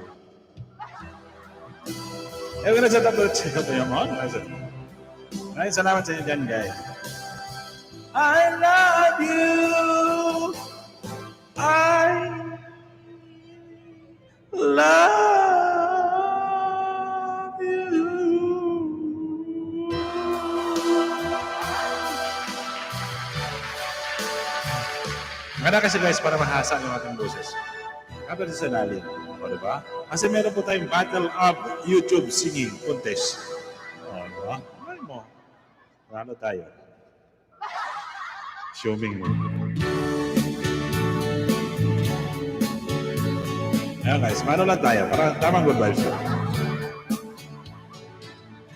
Yung gonna set up the chicken to yung on. Maraming salamat sa inyo dyan, guys. I love you. I love you. Maganda kasi guys para mahasa yung ating boses. Kapag sa lalim. O, diba? Kasi meron po tayong Battle of YouTube Singing Contest. O, diba? Ay mo. Ano tayo? Showing mo. Ayan guys, paano lang tayo? Para tamang good vibes lang.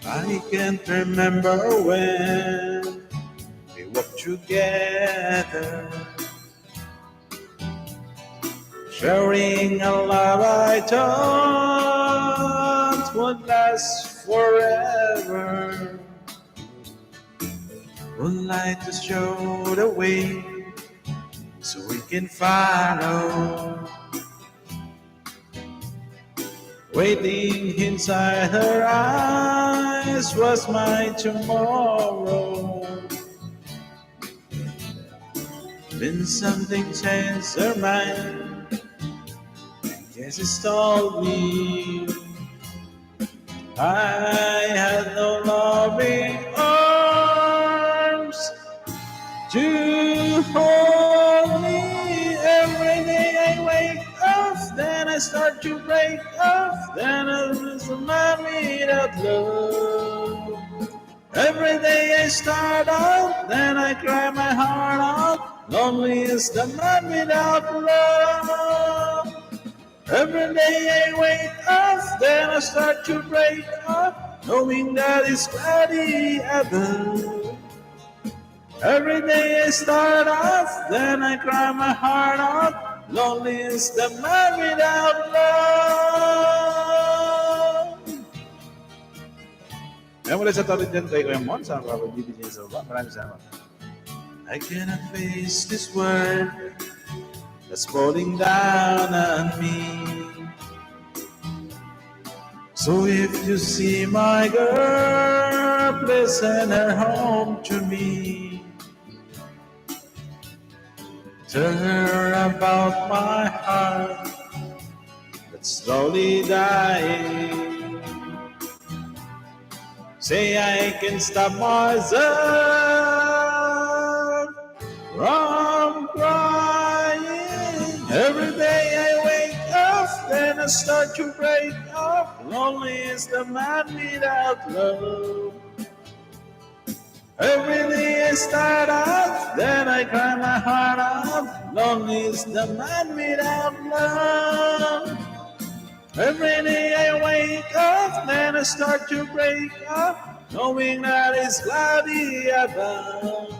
I can't remember when we walked together, sharing a love I thought would last forever. Moonlight to show the way so we can follow. Waiting inside her eyes was my tomorrow. Then something changed her mind. Guess it told me I had no loving arms to hold me. Every day I wake up, then I start to break up, then I lose the man without love. Every day I start out, then I cry my heart out. Lonely is the man without love. Every day I wake up, then I start to break up, knowing that it's cloudy above. Every day I start off, then I cry my heart out. Lonely is the man without love. Ayan mula sa tawid dyan kay Kuya Mon sa kapag-ibig niya sa baba. Maraming salamat. I cannot face this world that's falling down on me. So if you see my girl, please send her home to me. Tell her about my heart that's slowly dying. Say I can stop myself from crying. Every day I wake up, then I start to break up. Lonely is the man without love. Every day I start out, then I cry my heart out. Lonely is the man without love. Every day I wake up, then I start to break up, knowing that it's cloudy above.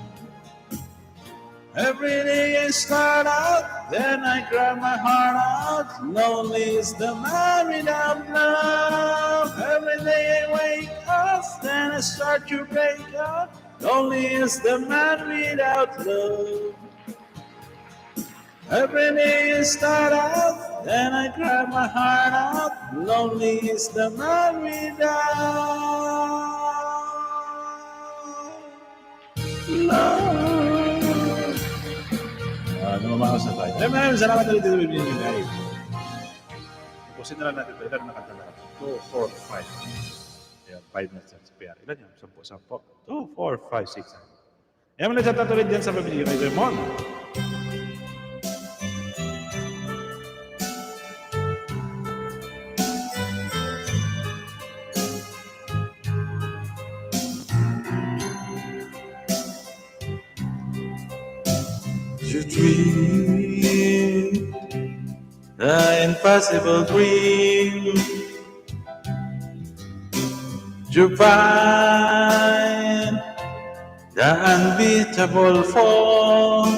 Every day I start out, then I cry my heart out. Lonely is the man without love. Every day I wake up, then I start to break up. Lonely is the man without love. Every day I start out, then I cry my heart out. Lonely is the man without love. Namamakas na tayo. Maraming salamat ulit dito with you guys. Pusin na lang natin ito. Ilan nakanta na? 2, 4, 5. Ayan, 5 na sa PR. Ilan yan? 10, 2, 4, 5, 6. Ayan, mula sa tatuloy dyan sa pamilya kay Raymond. You dream the impossible dream. You find the unbeatable fall.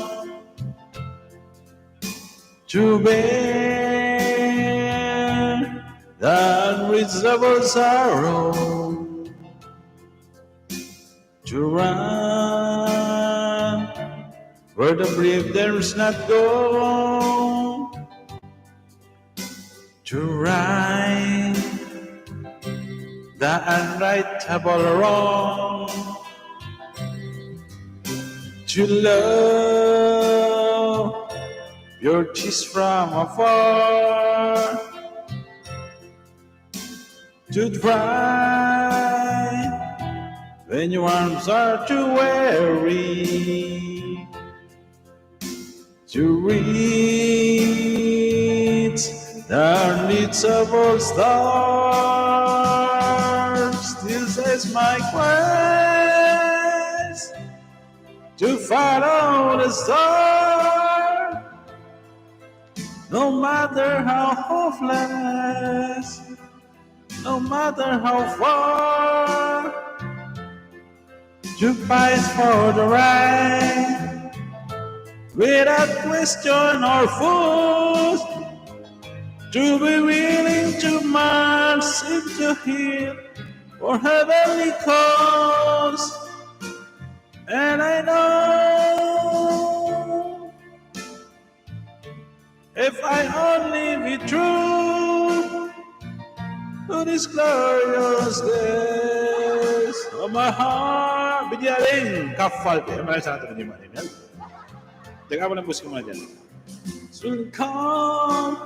To bear the unreachable sorrow. To run where the brave dares not go. To right the unrightable wrong. To love your kiss from afar. to try when your arms are too weary to reach the needs of all stars. This is my quest to follow the star, no matter how hopeless, no matter how far, to fight for the right, without question or force, to be willing to march into hill for heavenly cause. And I know if I only be true to this glorious days of my heart. Bigyaling kafal. Maraming salamat din mo. Teka mo lang puso mo dyan. Soon come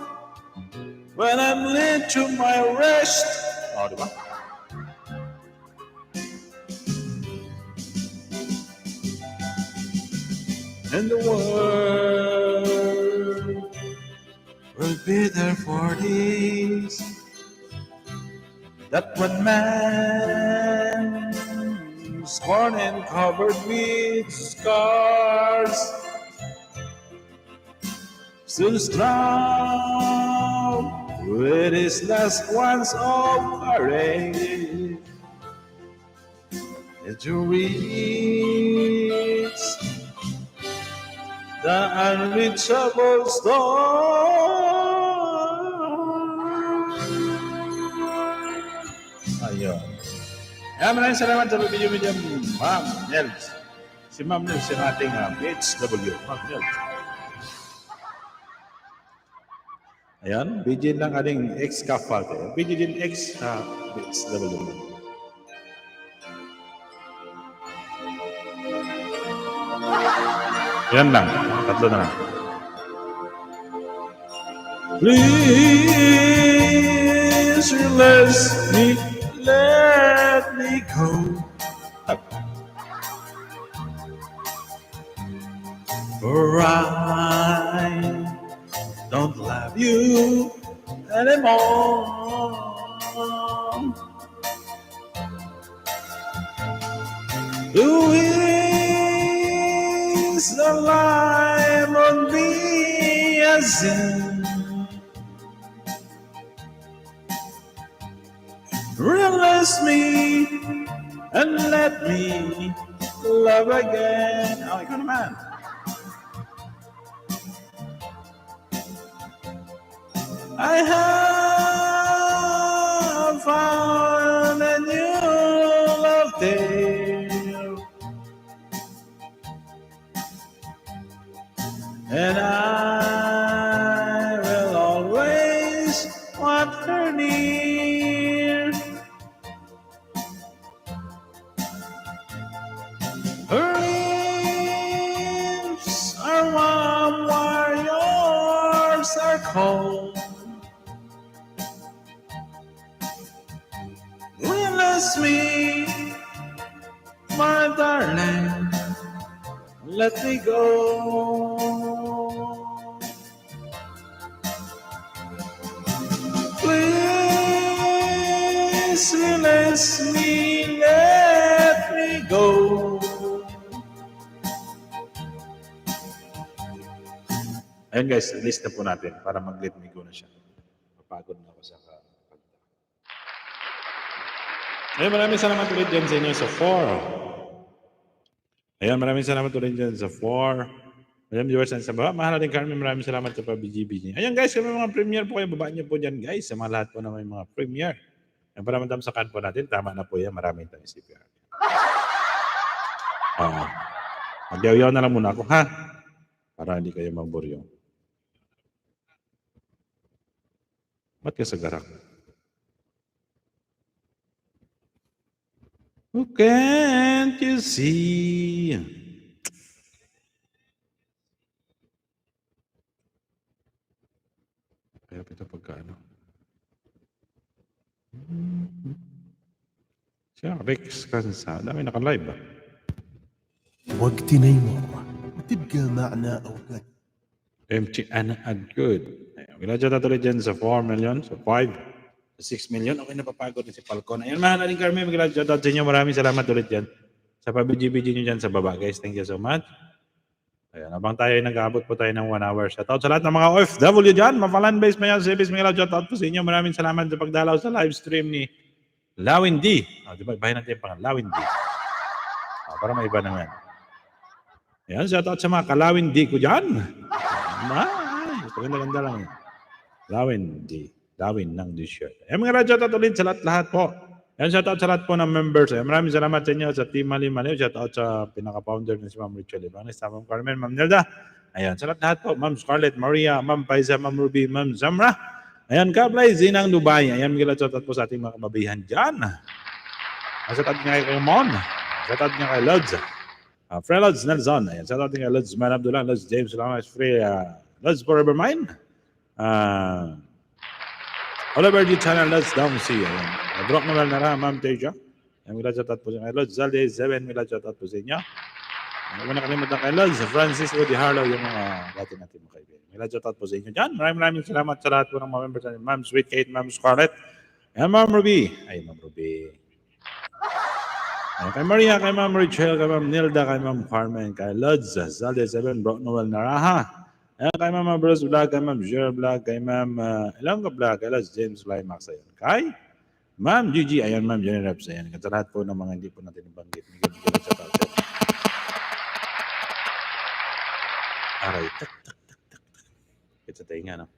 when I'm led to my rest. Oh, diba? And the world will be there for this. That one man scorned and covered with scars, still strong with his last ones of courage, and to reach the unreachable star. Ayun. Kaya maraming salamat sa video media, Ma'am Nels. Si Ma'am Nels yung ating PHW. Ma'am Nels. Ayan, BJ lang ating ex-Kafalte. BJ din ex-PHW. Yan lang. Tatlo na lang. Please let me go. For I don't love you anymore. Who is alive on me as in release me and let me love again. Oh, ikaw naman. I have found a new love tale, and I will always want her near. Her lips are warm while yours are cold. Release me, my darling, let me go. Please release me, let me go. Ayun guys, list na po natin para mag-let me go na siya. Mapagod na ako sa kanta. Ayun, maraming salamat ulit dyan sa inyo sa 4. Ayun, maraming salamat ulit dyan sa 4. Maraming viewers sa baba. Mahal natin Carmen, maraming salamat sa pag-BGB. Ayun guys, kung may mga premiere po kayo, baba niyo po dyan guys. Sa mga lahat po na may mga premiere. Yung para madam sa kan po natin, tama na po yan. Maraming tayong CPR. Magyaw-yaw na lang muna ako, ha? Para hindi kayo maburyo. Ba't ka sa garak? Who can't you see? Kaya ito pagkaano. Siya, Rex Kansa. Dami naka-live ah. وقت نيمر وتبقى معنا أوقات Empty and good. Ginadya tuloy dyan sa 4 million, sa 5, sa 6 million. Okay, napapagod na si Falcon. Ayan, mahal na rin Carmen. Ginadya sa inyo. Maraming salamat ulit dyan. Sa pabidji-bidji nyo dyan sa baba, guys. Thank you so much. Ayan, habang tayo ay nag-aabot po tayo ng 1 hour. Shoutout sa lahat ng mga OFW dyan. Mapalan base mayan, service, mga shoutout po sa inyo. Maraming salamat sa pagdalaw sa live stream ni Lawin D. Diba, bahin natin yung pangalan. Lawin D. Para may iba naman. Ayan, shoutout sa mga kalawin D ko dyan. Paganda-ganda lang. Lawin D. Lawin ng t-shirt. Ayan, mga shoutout ulit sa lahat po. Ayan, shoutout sa lahat po ng members. Ayan, maraming salamat sa inyo sa Team Mali-Mali. Shoutout sa pinaka-founder ng si Ma'am Rachel Ibanez, Ma'am Carmen, Ma'am Nelda. Ayan, sa lahat po. Ma'am Scarlett, Maria, Ma'am Paiza, Ma'am Ruby, Ma'am Zamra. Ayan, Kablay, Zinang Dubai. Ayan, mga shoutout po sa ating mga kababihan dyan. Shoutout nga kay Mon. Shoutout nga kay Lods. Frey Lods Nelson. Ayan, shoutout nga kay Lods Man Abdullah, Lods James, salamat Frey, Lods Forever Mine. Oliver G. Channel, Lods Down Sea. Ayan. Brock naman na Ma'am Teja. Ayan, mga shoutout po sa kay Lods Zalde 7, mga shoutout po sa inyo. Ayan, wala nakalimutan kay Lods Francis Woody Harlow, yung mga dati natin mga kaibigan. Mga shoutout po sa inyo dyan. Maraming salamat sa lahat po ng mga members natin. Ma'am Sweet Kate, Ma'am Scarlett. Ayan, Ma'am Ruby. Ay, Ma'am Ruby. Ayan, kay Maria, kay Ma'am Rachel, kay Ma'am Nilda, kay Ma'am Carmen, kay Lods Zalde 7, Brock Noel Naraha. Ayan, kay Ma'am Bruce Vlog, kay Ma'am Jer Vlog, kay Ma'am Ilongga Vlog, kay Lods James Climax. Ayan, kay Ma'am Gigi, ayan Ma'am Jenny Reps. Ayan, sa lahat po ng mga hindi po natin ibanggit. Bigyan sa tao. Aray, tak. Kita tayo nga, no?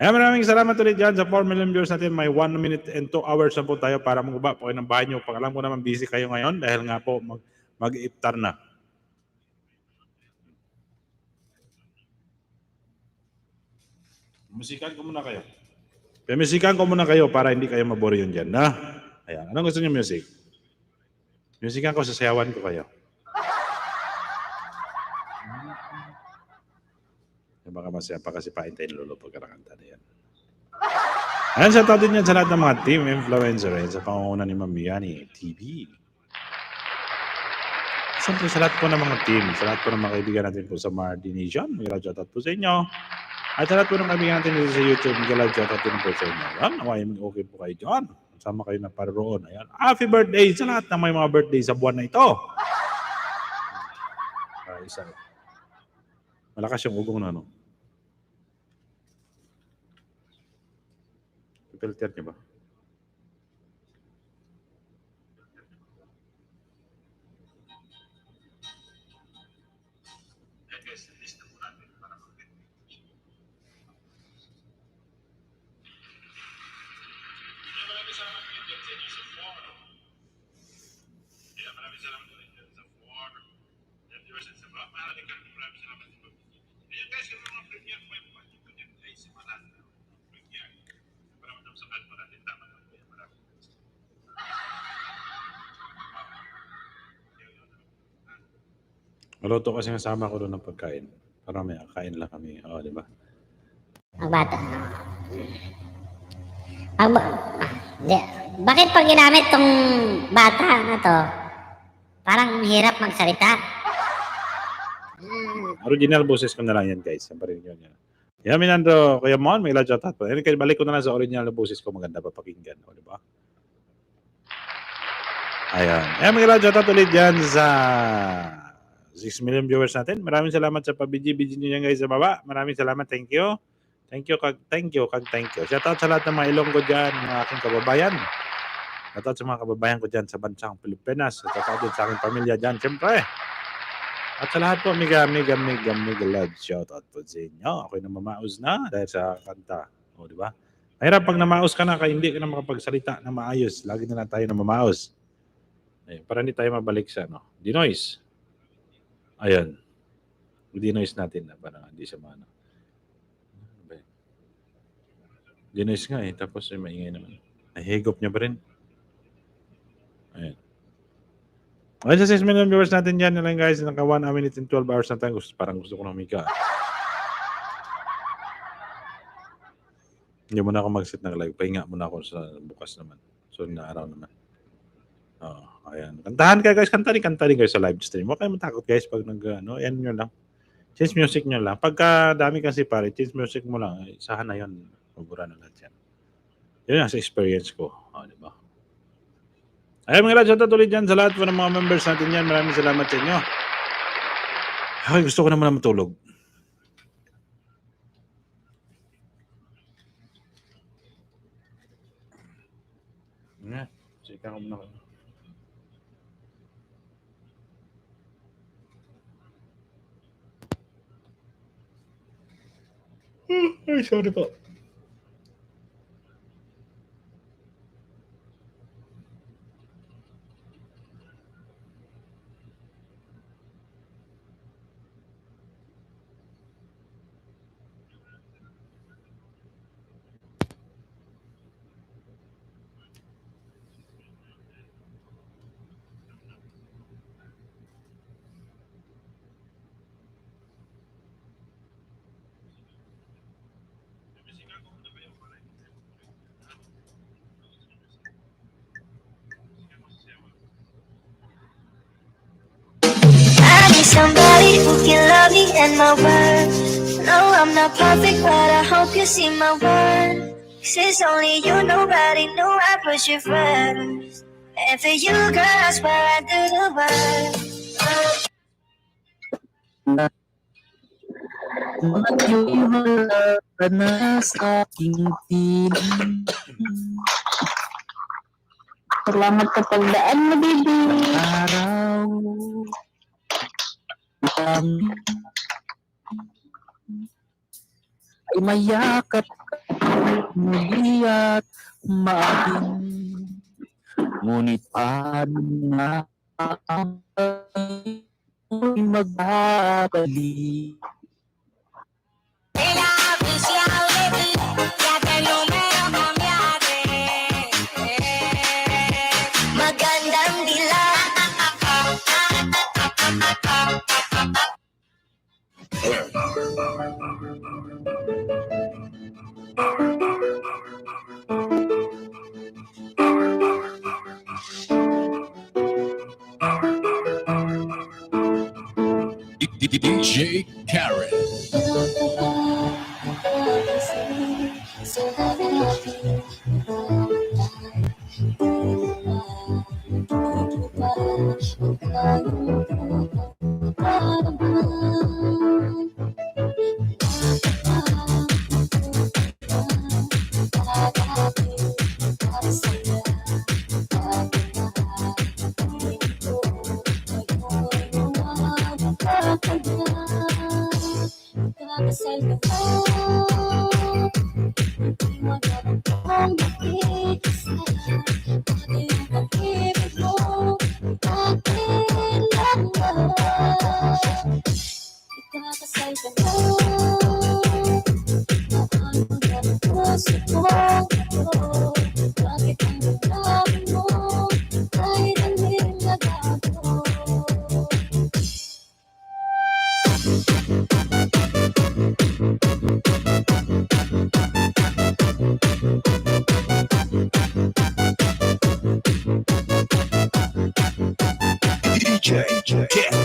Ayan, maraming salamat ulit dyan sa 4 million viewers natin. May 1 minute and 2 hours na po tayo para maguba po kayo ng bahay nyo. Pag alam ko naman busy kayo ngayon dahil nga po mag-iftar na. Musikan ko muna kayo. Musikan ko muna kayo para hindi kayo mabore yun dyan, na? Ayan, anong gusto niyo music? Musikan ko, sasayawan ko kayo. Baka masaya pa kasi paintayin lolo pagkakanta na yan. Ayan, sa tao din yan sa lahat ng mga team influencer sa pangunguna ni Ma'am Yani TV. Siyempre sa lahat po ng mga team, sa lahat po ng mga kaibigan natin po sa Mardi Nation, may shoutout po sa inyo. At sa lahat po ng kaibigan natin dito sa YouTube, may shoutout din po sa inyo. Ayan, nawayang okay po kayo dyan. Sama kayo na paroon. Ayan, happy birthday sa lahat ng may mga birthday sa buwan na ito. Isa. Malakas yung ugong na, no? Filter niya ba? Maluto kasi kasama ko doon ng pagkain. Para may kain lang kami. Oo, di ba? Ang bata. Bakit pag ginamit tong bata na to, parang hirap magsalita? Original boses ko na lang yan, guys. Ang parin yun. Yan, Minando, Kuya Mon, may shoutout po. Kaya balik ko na lang sa original na boses ko. Maganda pa pakinggan. O, di ba? Ayan. Ayan, may shoutout ulit dyan sa 6 million viewers natin. Maraming salamat sa pabidji-bidji nyo yan, guys, sa baba. Maraming salamat. Thank you. Thank you. Shoutout sa lahat ng mga Ilonggo dyan, mga aking kababayan. Shoutout sa mga kababayan ko dyan sa bansang Pilipinas. Shoutout din sa aking pamilya dyan, siyempre. At sa lahat po, mega love shoutout po sa inyo. Ako'y namamaos na dahil sa kanta. O, di ba? Mahirap pag namaos ka na, kaya hindi ka na makapagsalita na maayos. Lagi na lang tayo namamaos. Ayun, para hindi tayo mabalik sa, no? Dinoise. Ayan. Dinoise natin na parang hindi siya maano. Dinoise nga eh. Tapos ay maingay naman. Ay, higop niya pa rin. Ayan. Okay, sa 6 million viewers natin dyan na lang, guys. Naka 1 minute and 12 hours na tayo. Parang gusto ko na humika. Hindi muna ako mag-sit ng live. Pahinga muna ako sa bukas naman. So, na araw naman. Oh, ayan. Kantahan kayo guys, kanta rin kayo sa live stream. Huwag kayong matakot guys pag yan nyo lang. Change music nyo lang. Pagka dami kasi pare, change music mo lang. Isahan na yun. Mabura na lahat yan. Yun ang sa experience ko. Di ba? Ayun mga lads, shoutout ulit dyan sa lahat po ng mga members natin yan. Maraming salamat sa inyo. Ay, gusto ko naman na matulog. Nga, sika ko muna. Ay, sorry po. I need somebody who can love me and my worth. No, I'm not perfect, but I hope you see my worth. 'Cause it's only you, nobody knew I put you first. And for you, girl, I swear I do the work. Maghiwala ka na sa aking piling. Salamat sa pagdaan mo, baby. Araw lang ay mayakap ka muli at umaging. Ngunit paano na ang ako'y magbabalik? Magandang dilag. DJ Karen. DJ Karen.